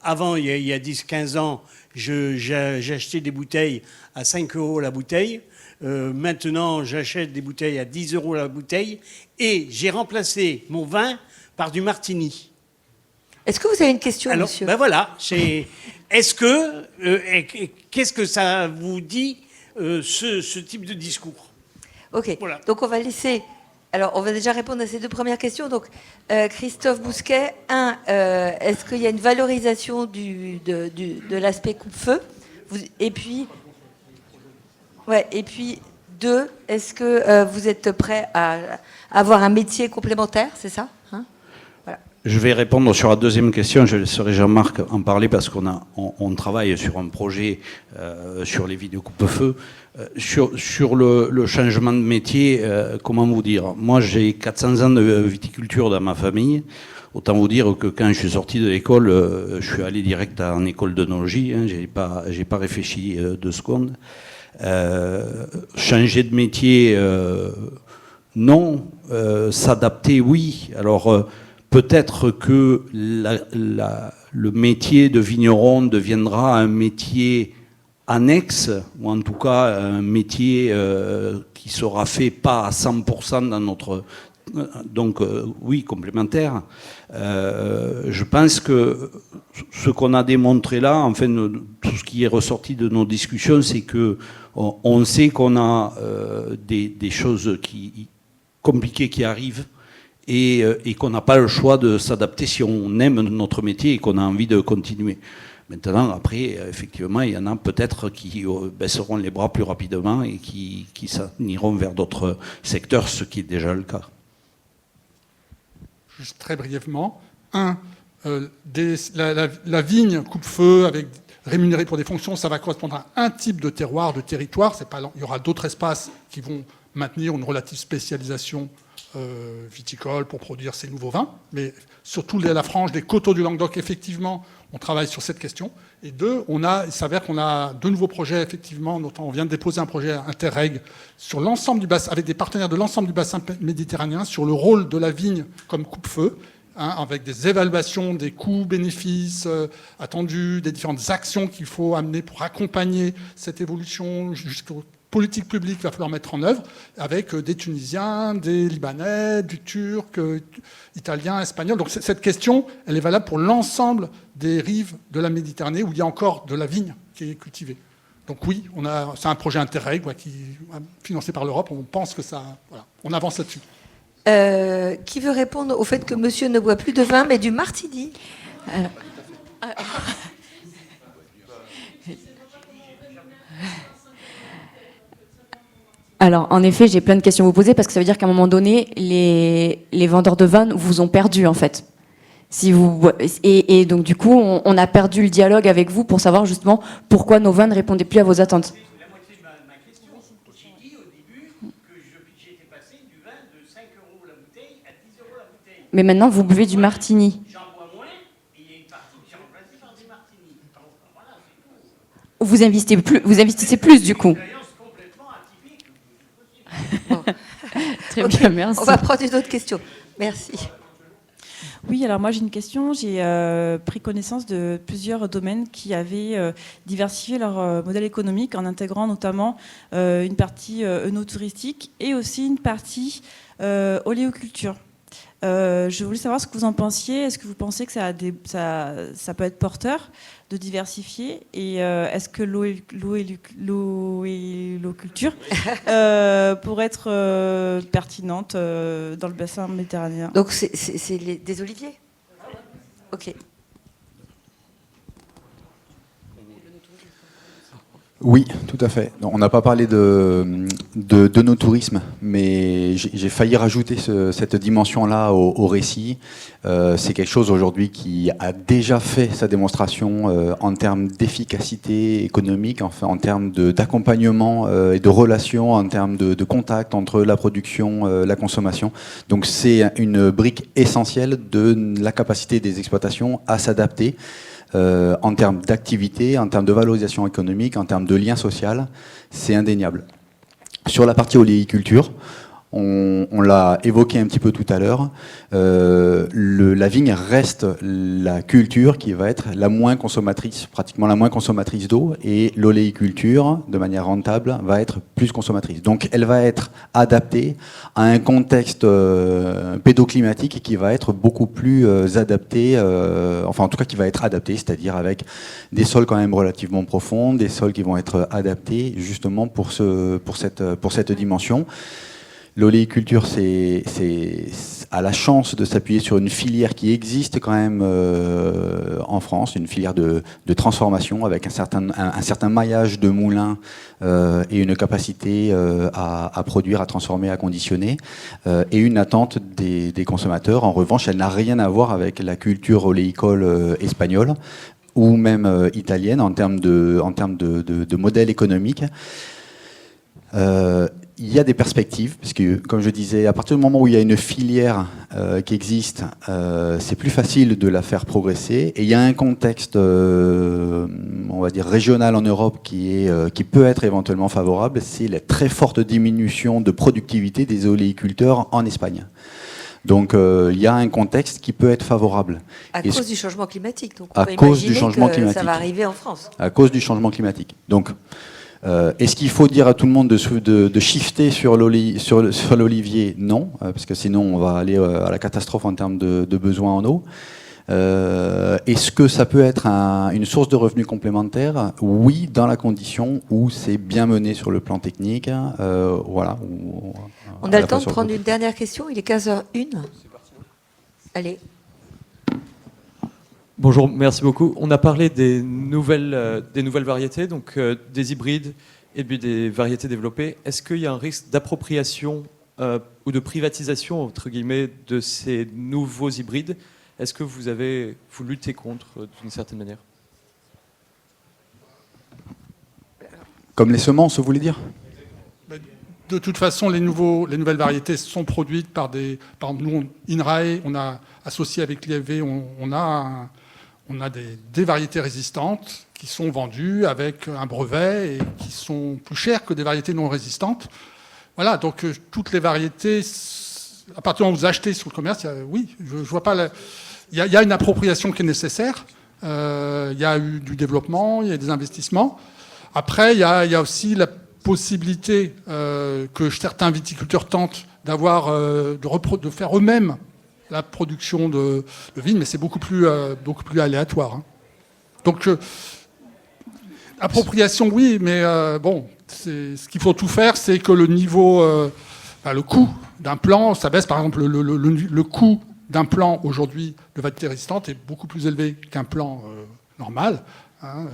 Avant, il y a 10-15 ans, j'achetais des bouteilles à 5 € la bouteille. Maintenant, j'achète des bouteilles à 10 € la bouteille. Et j'ai remplacé mon vin par du martini. Est-ce que vous avez une question, Alors, monsieur? ben voilà. Est-ce que qu'est-ce que ça vous dit ce type de discours? Ok. Voilà. Donc on va laisser. Alors on va déjà répondre à ces deux premières questions. Donc Christophe Bousquet, est-ce qu'il y a une valorisation de l'aspect coupe-feu? Et puis, deux, est-ce que vous êtes prêt à avoir un métier complémentaire, c'est ça, hein? Voilà. Je vais répondre sur la deuxième question. Je laisserai Jean-Marc en parler parce qu'on travaille sur un projet sur les vidéos coupe-feu. Sur le changement de métier, comment vous dire? Moi, j'ai 400 ans de viticulture dans ma famille. Autant vous dire que quand je suis sorti de l'école, je suis allé direct en école d'œnologie. Hein, j'ai pas réfléchi 2 secondes. Changer de métier, non. S'adapter, oui. Alors, peut-être que le métier de vigneron deviendra un métier annexe, ou en tout cas un métier qui sera fait pas à 100% dans notre... Donc oui, complémentaire. Je pense que ce qu'on a démontré là, enfin tout ce qui est ressorti de nos discussions, c'est que on sait qu'on a des choses compliquées qui arrivent et qu'on n'a pas le choix de s'adapter si on aime notre métier et qu'on a envie de continuer. Maintenant, après, effectivement, il y en a peut-être qui baisseront les bras plus rapidement et qui s'en iront vers d'autres secteurs, ce qui est déjà le cas. Juste très brièvement. La vigne coupe-feu rémunérée pour des fonctions, ça va correspondre à un type de terroir, de territoire. Il y aura d'autres espaces qui vont maintenir une relative spécialisation viticole pour produire ces nouveaux vins. Mais surtout la frange des coteaux du Languedoc, effectivement, on travaille sur cette question. Et deux, il s'avère qu'on a 2 nouveaux projets, effectivement. On vient de déposer un projet Interreg sur l'ensemble du bassin, avec des partenaires de l'ensemble du bassin méditerranéen, sur le rôle de la vigne comme coupe-feu, hein, avec des évaluations des coûts, bénéfices attendus, des différentes actions qu'il faut amener pour accompagner cette évolution jusqu'aux politiques publiques qu'il va falloir mettre en œuvre, avec des Tunisiens, des Libanais, du Turc, Italiens, Espagnols. Donc cette question, elle est valable pour l'ensemble des rives de la Méditerranée où il y a encore de la vigne qui est cultivée. Donc oui, c'est un projet Interreg qui est financé par l'Europe. On pense que on avance là-dessus. Qui veut répondre au fait que monsieur ne boit plus de vin, mais du martini? Alors, en effet, j'ai plein de questions à vous poser parce que ça veut dire qu'à un moment donné, les vendeurs de vin vous ont perdu, en fait. Et donc, du coup, on a perdu le dialogue avec vous pour savoir justement pourquoi nos vins ne répondaient plus à vos attentes. La moitié de ma question, j'ai dit au début que j'étais passé du vin de 5 € la bouteille à 10 € la bouteille. Mais maintenant, vous buvez du martini. J'en bois moins et il y a une partie que j'ai remplacée par des martinis. Voilà, c'est tout. Vous investissez plus, du coup. Très Okay. bien, merci. On va prendre une autre question. Merci. Oui, alors moi j'ai une question. J'ai pris connaissance de plusieurs domaines qui avaient diversifié leur modèle économique en intégrant notamment une partie œnotouristique et aussi une partie oléoculture. Je voulais savoir ce que vous en pensiez. Est-ce que vous pensez que ça peut être porteur de diversifier? Et est-ce que l'oléoculture pourrait être pertinente dans le bassin méditerranéen? Donc c'est des oliviers? Ok. Oui, tout à fait. On n'a pas parlé de nos tourismes, mais j'ai failli rajouter cette dimension-là au récit. C'est quelque chose aujourd'hui qui a déjà fait sa démonstration en termes d'efficacité économique, enfin en termes d'accompagnement et de relations, en termes de contact entre la production, la consommation. Donc c'est une brique essentielle de la capacité des exploitations à s'adapter. En termes d'activité, en termes de valorisation économique, en termes de lien social, c'est indéniable. Sur la partie oléiculture, on l'a évoqué un petit peu tout à l'heure, la vigne reste la culture qui va être la moins consommatrice, pratiquement la moins consommatrice d'eau, et l'oléiculture, de manière rentable, va être plus consommatrice. Donc elle va être adaptée à un contexte pédoclimatique qui va être beaucoup plus adapté, enfin en tout cas qui va être adapté, c'est-à-dire avec des sols quand même relativement profonds, des sols qui vont être adaptés justement pour cette dimension. L'oléiculture a la chance de s'appuyer sur une filière qui existe quand même en France, une filière de transformation avec un certain maillage de moulins et une capacité à produire, à transformer, à conditionner, et une attente des consommateurs. En revanche, elle n'a rien à voir avec la culture oléicole espagnole ou même italienne en termes de modèle économique. Il y a des perspectives, parce que, comme je disais, à partir du moment où il y a une filière qui existe, c'est plus facile de la faire progresser. Et il y a un contexte, on va dire, régional en Europe qui peut être éventuellement favorable, c'est la très forte diminution de productivité des oléiculteurs en Espagne. Donc il y a un contexte qui peut être favorable. À cause du changement climatique. Donc, à cause du changement climatique. Ça va arriver en France. À cause du changement climatique. Donc, est-ce qu'il faut dire à tout le monde de shifter sur l'olivier? Non, parce que sinon on va aller à la catastrophe en termes de besoins en eau. Est-ce que ça peut être une source de revenus complémentaires? Oui, dans la condition où c'est bien mené sur le plan technique. Voilà. On a le temps de prendre une dernière question. Il est 15h01. Allez. Bonjour, merci beaucoup. On a parlé des nouvelles variétés, donc des hybrides et puis des variétés développées. Est-ce qu'il y a un risque d'appropriation ou de privatisation, entre guillemets, de ces nouveaux hybrides? Est-ce que vous luttez contre d'une certaine manière? Comme les semences, vous voulez dire? De toute façon, les nouvelles variétés sont produites par nous, INRAE, on a associé avec l'IFV, on a des variétés résistantes qui sont vendues avec un brevet et qui sont plus chères que des variétés non résistantes. Voilà, donc toutes les variétés, à partir du moment où vous achetez sur le commerce, oui, je vois pas... Il y a une appropriation qui est nécessaire, il y a eu du développement, il y a des investissements. Après, il y a aussi la possibilité que certains viticulteurs tentent d'avoir, de faire eux-mêmes la production de vignes, mais c'est beaucoup plus aléatoire. Hein. Donc, appropriation, oui, mais bon, ce qu'il faut tout faire, c'est que le niveau, le coût d'un plan, ça baisse. Par exemple, le coût d'un plan aujourd'hui de variété résistante est beaucoup plus élevé qu'un plan normal. Hein,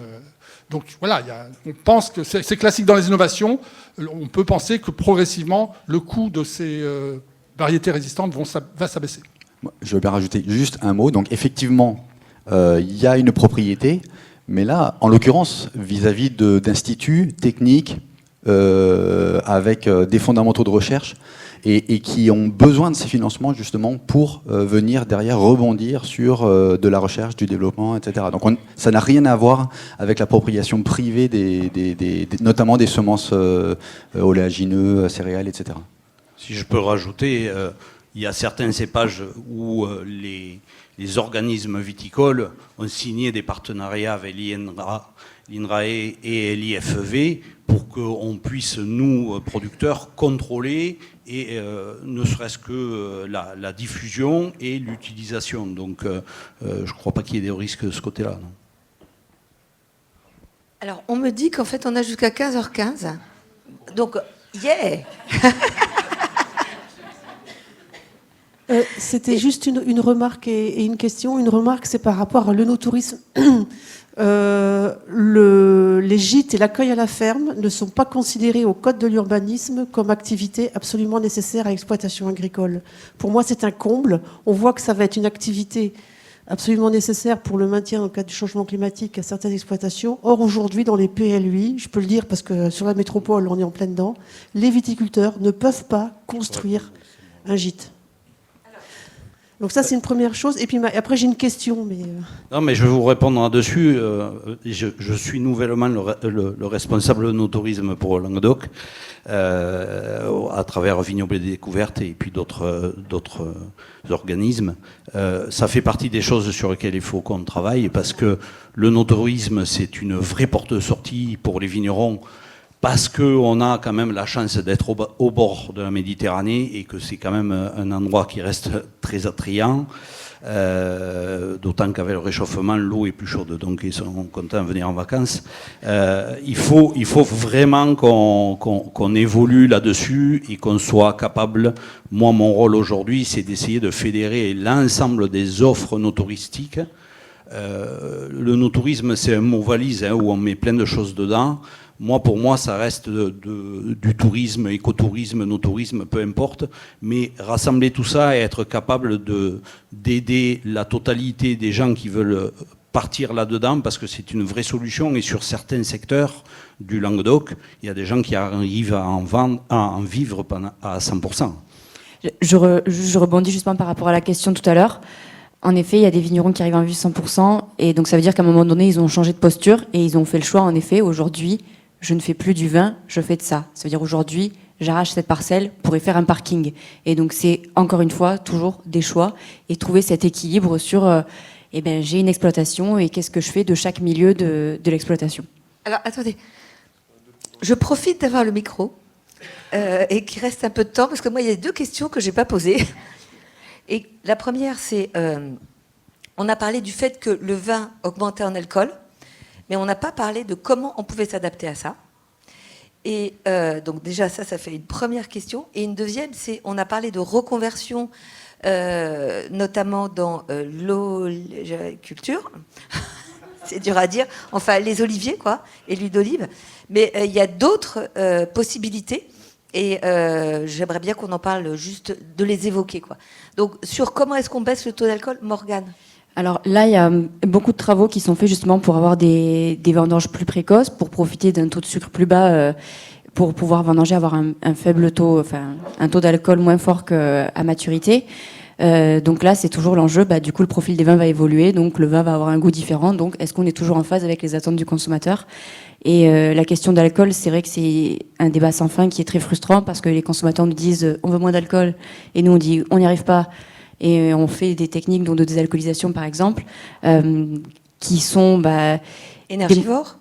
donc voilà, on pense que c'est classique dans les innovations. On peut penser que progressivement, le coût de ces variétés résistantes va s'abaisser. Je vais bien rajouter juste un mot. Donc effectivement, il y a une propriété, mais là, en l'occurrence, vis-à-vis d'instituts techniques avec des fondamentaux de recherche et qui ont besoin de ces financements justement pour venir derrière rebondir sur de la recherche, du développement, etc. Donc ça n'a rien à voir avec l'appropriation privée notamment des semences oléagineux, céréales, etc. Si je peux rajouter, il y a certains cépages où les organismes viticoles ont signé des partenariats avec l'INRAE et l'IFV pour qu'on puisse, nous, producteurs, contrôler et ne serait-ce que la diffusion et l'utilisation. Donc je ne crois pas qu'il y ait des risques de ce côté-là. Non. Alors, on me dit qu'en fait, on a jusqu'à 15h15. Donc, yeah. C'était juste une remarque et une question. Une remarque, c'est par rapport à l'œnotourisme. Les gîtes et l'accueil à la ferme ne sont pas considérés au Code de l'urbanisme comme activité absolument nécessaire à l'exploitation agricole. Pour moi, c'est un comble. On voit que ça va être une activité absolument nécessaire pour le maintien en cas de changement climatique à certaines exploitations. Or, aujourd'hui, dans les PLUI, je peux le dire parce que sur la métropole, on est en plein dedans, les viticulteurs ne peuvent pas construire un gîte. Donc ça, c'est une première chose. Et puis après, j'ai une question. Non, mais je vais vous répondre là-dessus. Je suis nouvellement le responsable no tourisme pour Languedoc, à travers Vignoble des Découvertes et puis d'autres organismes. Ça fait partie des choses sur lesquelles il faut qu'on travaille, parce que le no-tourisme, c'est une vraie porte de sortie pour les vignerons, parce qu'on a quand même la chance d'être au bord de la Méditerranée et que c'est quand même un endroit qui reste très attrayant, d'autant qu'avec le réchauffement, l'eau est plus chaude, donc ils sont contents de venir en vacances. Il faut vraiment qu'on évolue là-dessus et qu'on soit capable. Moi, mon rôle aujourd'hui, c'est d'essayer de fédérer l'ensemble des offres no-touristiques. Le no-tourisme, c'est un mot valise où on met plein de choses dedans. Pour moi, ça reste du tourisme, écotourisme, no-tourisme, peu importe. Mais rassembler tout ça et être capable d'aider la totalité des gens qui veulent partir là-dedans, parce que c'est une vraie solution. Et sur certains secteurs du Languedoc, il y a des gens qui arrivent à en vivre à 100%. Je rebondis justement par rapport à la question tout à l'heure. En effet, il y a des vignerons qui arrivent à en vivre 100%. Et donc, ça veut dire qu'à un moment donné, ils ont changé de posture et ils ont fait le choix, en effet, aujourd'hui, je ne fais plus du vin, je fais de ça. Ça veut dire aujourd'hui, j'arrache cette parcelle pour y faire un parking. Et donc c'est encore une fois toujours des choix et trouver cet équilibre sur j'ai une exploitation et qu'est-ce que je fais de chaque milieu de l'exploitation. Alors attendez, je profite d'avoir le micro et qu'il reste un peu de temps parce que moi il y a 2 questions que j'ai pas posées. Et la première c'est, on a parlé du fait que le vin augmentait en alcool. Mais on n'a pas parlé de comment on pouvait s'adapter à ça. Et donc déjà, ça fait une première question. Et une deuxième, c'est, on a parlé de reconversion, notamment dans l'oliculture. C'est dur à dire. Enfin, les oliviers, quoi, et l'huile d'olive. Mais il y a d'autres possibilités. Et j'aimerais bien qu'on en parle, juste de les évoquer, quoi. Donc, sur comment est-ce qu'on baisse le taux d'alcool, Morgane ? Alors là, il y a beaucoup de travaux qui sont faits justement pour avoir des vendanges plus précoces, pour profiter d'un taux de sucre plus bas, pour pouvoir vendanger, avoir un faible taux, enfin un taux d'alcool moins fort qu'à maturité. Donc là, c'est toujours l'enjeu. Du coup, le profil des vins va évoluer, donc le vin va avoir un goût différent. Donc, est-ce qu'on est toujours en phase avec les attentes du consommateur ? Et la question d'alcool, c'est vrai que c'est un débat sans fin qui est très frustrant parce que les consommateurs nous disent on veut moins d'alcool, et nous on dit on n'y arrive pas. Et on fait des techniques de désalcoolisation, par exemple, qui sont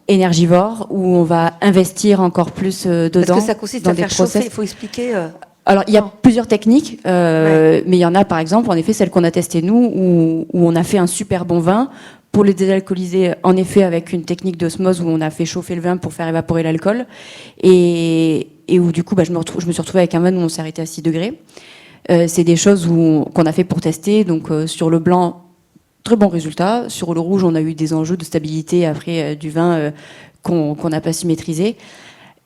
énergivores, où on va investir encore plus dedans. Parce que ça consiste à faire chauffer, il faut expliquer. Alors, il y a plusieurs techniques, mais il y en a, par exemple, en effet, celle qu'on a testée, nous, où on a fait un super bon vin pour les désalcooliser, en effet, avec une technique d'osmose où on a fait chauffer le vin pour faire évaporer l'alcool. Et où, du coup, je me suis retrouvée avec un vin où on s'est arrêté à 6 degrés. C'est des choses qu'on a fait pour tester. Donc sur le blanc, très bon résultat. Sur le rouge, on a eu des enjeux de stabilité après du vin qu'on n'a pas su maîtriser.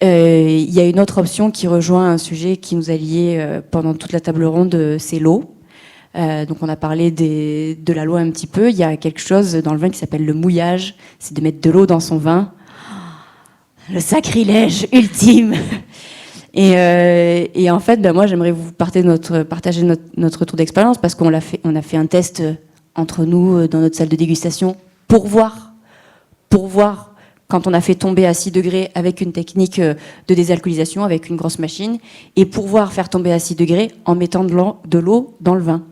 Il y a une autre option qui rejoint un sujet qui nous a liés pendant toute la table ronde, c'est l'eau. Donc on a parlé de la loi un petit peu. Il y a quelque chose dans le vin qui s'appelle le mouillage. C'est de mettre de l'eau dans son vin. Le sacrilège ultime. Et en fait, moi, j'aimerais vous partager notre retour d'expérience parce qu'on a fait un test entre nous dans notre salle de dégustation pour voir quand on a fait tomber à 6 degrés avec une technique de désalcoolisation, avec une grosse machine, et pour voir faire tomber à 6 degrés en mettant de l'eau dans le vin.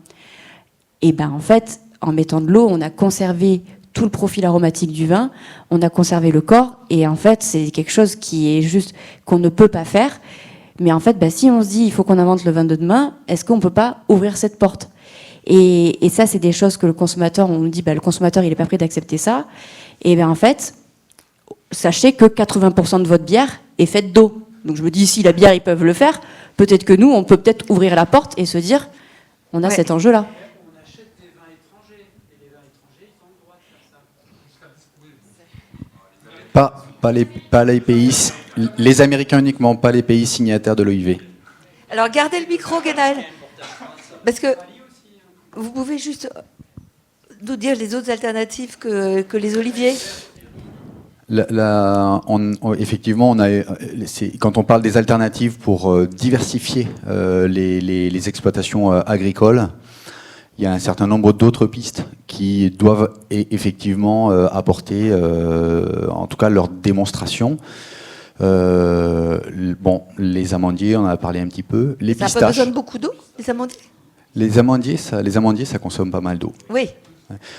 Et en fait, en mettant de l'eau, on a conservé tout le profil aromatique du vin, on a conservé le corps, et en fait, c'est quelque chose qui est juste qu'on ne peut pas faire. Mais en fait, si on se dit il faut qu'on invente le vin de demain, est-ce qu'on ne peut pas ouvrir cette porte ? Et ça, c'est des choses que le consommateur, on nous dit le consommateur, il n'est pas prêt d'accepter ça. Et en fait, sachez que 80% de votre bière est faite d'eau. Donc je me dis, si la bière, ils peuvent le faire, peut-être que nous, on peut peut-être ouvrir la porte et se dire, on a cet enjeu-là. On achète des vins étrangers, et les vins étrangers, ils ont le droit de faire ça. Pas les pays, les Américains uniquement, pas les pays signataires de l'OIV. Alors gardez le micro, Guénal. Parce que vous pouvez juste nous dire les autres alternatives que les oliviers. Effectivement, quand on parle des alternatives pour diversifier les exploitations agricoles, il y a un certain nombre d'autres pistes qui doivent effectivement apporter, en tout cas, leur démonstration. Les amandiers, on en a parlé un petit peu. Les pistaches. Ça n'a pas besoin de beaucoup d'eau, les amandiers ? Les amandiers, ça consomme pas mal d'eau. Oui.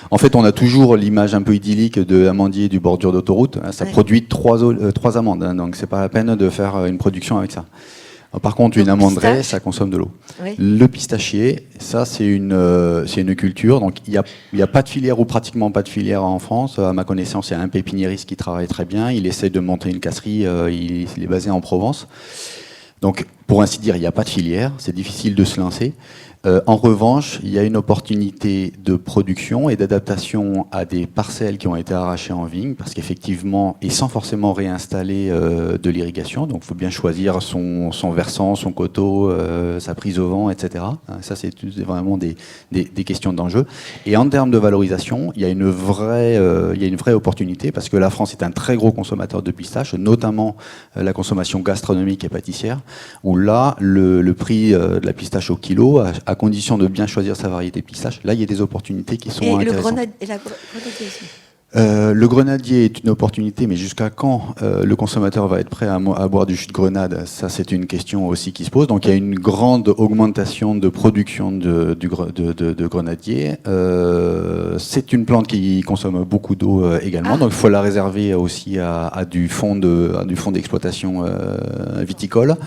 En fait, on a toujours l'image un peu idyllique de l'amandier du bordure d'autoroute. Ça produit 3 amandes, hein, donc c'est pas la peine de faire une production avec ça. Par contre, une amanderaie, ça consomme de l'eau. Oui. Le pistachier, ça c'est une culture. Donc il y a pas de filière ou pratiquement pas de filière en France. À ma connaissance, il y a un pépiniériste qui travaille très bien. Il essaie de monter une casserie. Il est basé en Provence. Donc pour ainsi dire, il n'y a pas de filière. C'est difficile de se lancer. En revanche, il y a une opportunité de production et d'adaptation à des parcelles qui ont été arrachées en vigne, parce qu'effectivement, et sans forcément réinstaller de l'irrigation, donc il faut bien choisir son versant, son coteau, sa prise au vent, etc. Ça, c'est vraiment des questions d'enjeu. Et en termes de valorisation, il y a une vraie opportunité, parce que la France est un très gros consommateur de pistaches, notamment la consommation gastronomique et pâtissière, où là, le prix de la pistache au kilo, à condition de bien choisir sa variété de pistache, là il y a des opportunités qui sont intéressantes. Et la grenadier aussi. Le grenadier est une opportunité, mais jusqu'à quand le consommateur va être prêt à boire du jus de grenade? Ça, c'est une question aussi qui se pose. Donc il y a une grande augmentation de production de grenadier. C'est une plante qui consomme beaucoup d'eau également, donc il faut la réserver aussi à du fond d'exploitation viticole.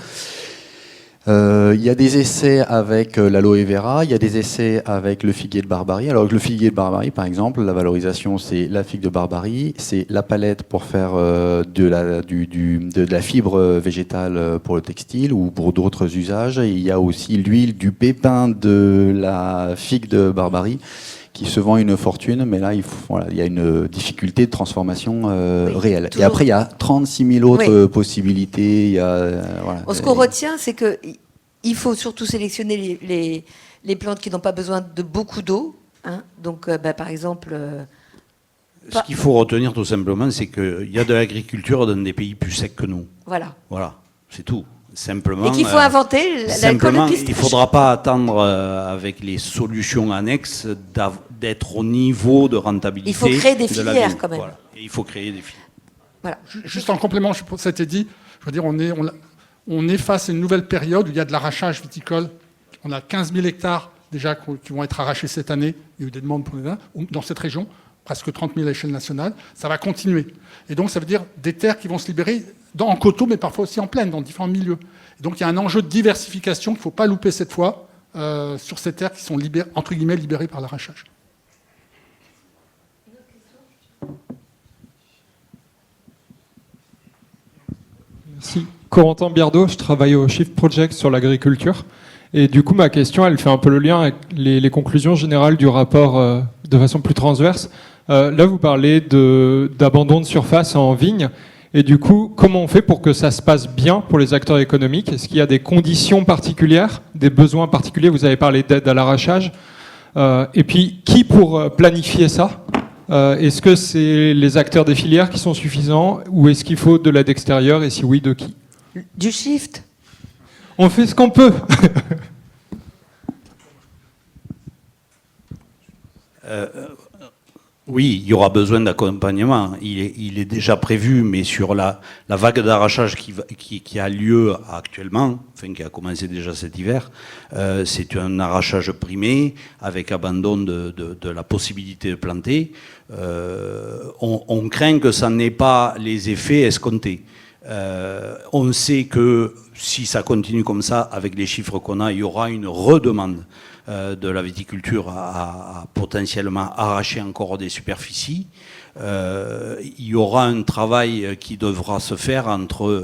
Il y a des essais avec l'aloe vera, il y a des essais avec le figuier de Barbarie. Alors le figuier de Barbarie, par exemple, la valorisation, c'est la figue de Barbarie, c'est la palette pour faire de la fibre végétale pour le textile ou pour d'autres usages. Et il y a aussi l'huile du pépin de la figue de Barbarie qui se vend une fortune, mais là, il y a une difficulté de transformation réelle. Toujours. Et après, il y a 36 000 autres possibilités. Ce qu'on retient, c'est qu'il faut surtout sélectionner les plantes qui n'ont pas besoin de beaucoup d'eau. Hein. Donc, par exemple... Ce qu'il faut retenir, tout simplement, c'est qu'il y a de l'agriculture dans des pays plus secs que nous. Voilà, c'est tout. Simplement, et qu'il faut inventer l'alcool de pistache. Il ne faudra pas attendre avec les solutions annexes d'être au niveau de rentabilité. Il faut créer des filières quand même. Voilà. Et il faut créer des filières. Voilà. Juste en complément, ça a été dit, je veux dire, on est face à une nouvelle période où il y a de l'arrachage viticole. On a 15 000 hectares déjà qui vont être arrachés cette année. Il y a eu des demandes pour dans cette région, presque 30 000 à l'échelle nationale. Ça va continuer. Et donc ça veut dire des terres qui vont se libérer en coteaux, mais parfois aussi en plaine, dans différents milieux. Et donc il y a un enjeu de diversification qu'il ne faut pas louper cette fois sur ces terres qui sont entre guillemets libérées par l'arrachage. Merci. Corentin Biardeau, je travaille au Shift Project sur l'agriculture. Et du coup, ma question, elle fait un peu le lien avec les conclusions générales du rapport de façon plus transverse. Là, vous parlez d'abandon de surface en vigne. Et du coup, comment on fait pour que ça se passe bien pour les acteurs économiques? Est-ce qu'il y a des conditions particulières, des besoins particuliers? Vous avez parlé d'aide à l'arrachage. Et puis, qui pour planifier ça? Est-ce que c'est les acteurs des filières qui sont suffisants ou est-ce qu'il faut de l'aide extérieure et si oui, de qui? Du shift. On fait ce qu'on peut. Oui, il y aura besoin d'accompagnement. Il est déjà prévu, mais sur la vague d'arrachage qui a lieu actuellement, enfin qui a commencé déjà cet hiver, c'est un arrachage primé avec abandon de la possibilité de planter. On craint que ça n'ait pas les effets escomptés. On sait que si ça continue comme ça, avec les chiffres qu'on a, il y aura une redemande de la viticulture à potentiellement arracher encore des superficies. Il y aura un travail qui devra se faire entre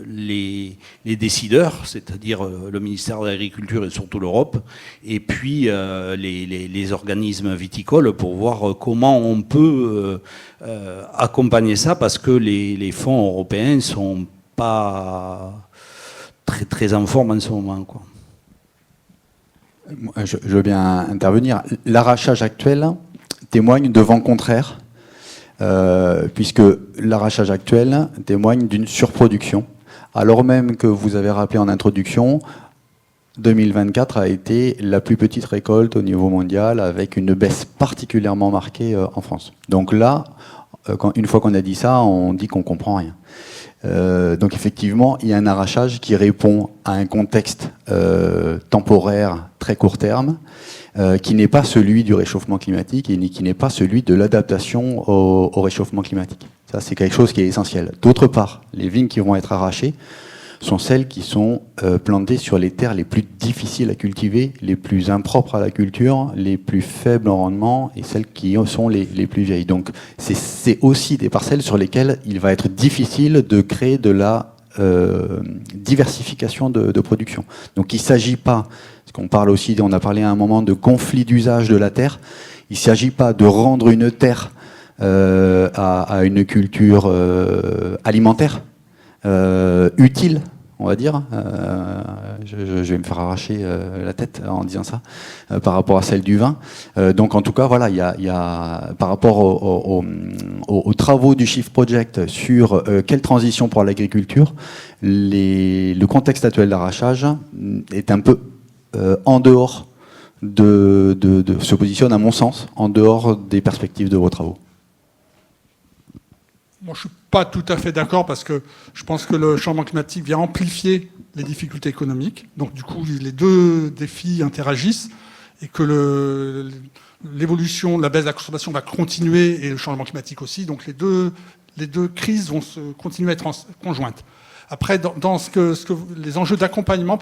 les décideurs, c'est-à-dire le ministère de l'Agriculture et surtout l'Europe, et puis les organismes viticoles pour voir comment on peut accompagner ça, parce que les fonds européens ne sont pas très, très en forme en ce moment, quoi. Je veux bien intervenir. L'arrachage actuel témoigne de vent contraire, puisque l'arrachage actuel témoigne d'une surproduction, alors même que vous avez rappelé en introduction, 2024 a été la plus petite récolte au niveau mondial, avec une baisse particulièrement marquée en France. Donc là, une fois qu'on a dit ça, on dit qu'on comprend rien. Donc effectivement, il y a un arrachage qui répond à un contexte temporaire très court terme, qui n'est pas celui du réchauffement climatique et qui n'est pas celui de l'adaptation au réchauffement climatique. Ça, c'est quelque chose qui est essentiel. D'autre part, les vignes qui vont être arrachées sont celles qui sont plantées sur les terres les plus difficiles à cultiver, les plus impropres à la culture, les plus faibles en rendement et celles qui sont les plus vieilles. Donc c'est aussi des parcelles sur lesquelles il va être difficile de créer de la diversification de production. Donc il ne s'agit pas, parce qu'on parle aussi, on a parlé à un moment de conflit d'usage de la terre, il ne s'agit pas de rendre une terre à une culture alimentaire, utile, on va dire. Je vais me faire arracher la tête en disant ça, par rapport à celle du vin. Donc en tout cas, voilà, il y a par rapport aux travaux du Shift Project sur quelle transition pour l'agriculture, le contexte actuel d'arrachage est un peu en dehors se positionne, à mon sens, en dehors des perspectives de vos travaux. Moi, je ne suis pas tout à fait d'accord, parce que je pense que le changement climatique vient amplifier les difficultés économiques. Donc, du coup, les deux défis interagissent, et que l'évolution, la baisse de la consommation va continuer, et le changement climatique aussi. Donc, les deux crises vont continuer à être conjointes. Après, dans les enjeux d'accompagnement,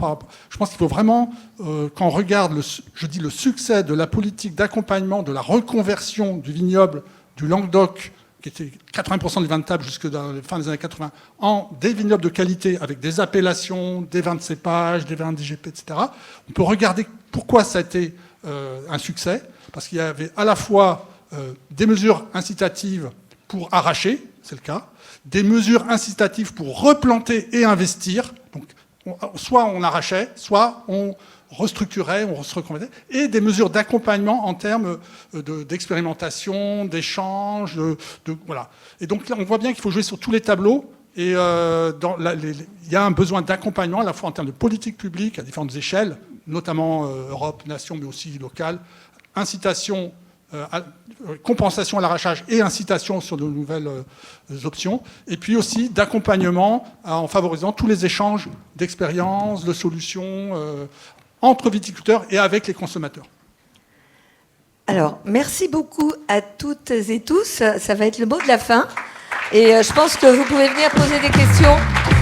je pense qu'il faut vraiment, quand on regarde le succès de la politique d'accompagnement, de la reconversion du vignoble du Languedoc, qui était 80% du vin de table jusque dans la fin des années 80, en des vignobles de qualité, avec des appellations, des vins de cépage, des vins d'IGP, etc. On peut regarder pourquoi ça a été un succès, parce qu'il y avait à la fois des mesures incitatives pour arracher, c'est le cas, des mesures incitatives pour replanter et investir. Donc, soit on arrachait, soit on restructurait, on se reconvertait, et des mesures d'accompagnement en termes d'expérimentation, d'échange, voilà. Et donc là, on voit bien qu'il faut jouer sur tous les tableaux, et il y a un besoin d'accompagnement à la fois en termes de politique publique à différentes échelles, notamment Europe, nation, mais aussi locale, incitation, compensation à l'arrachage et incitation sur de nouvelles options, et puis aussi d'accompagnement en favorisant tous les échanges d'expériences, de solutions entre viticulteurs et avec les consommateurs. Alors, merci beaucoup à toutes et tous. Ça va être le mot de la fin. Et je pense que vous pouvez venir poser des questions.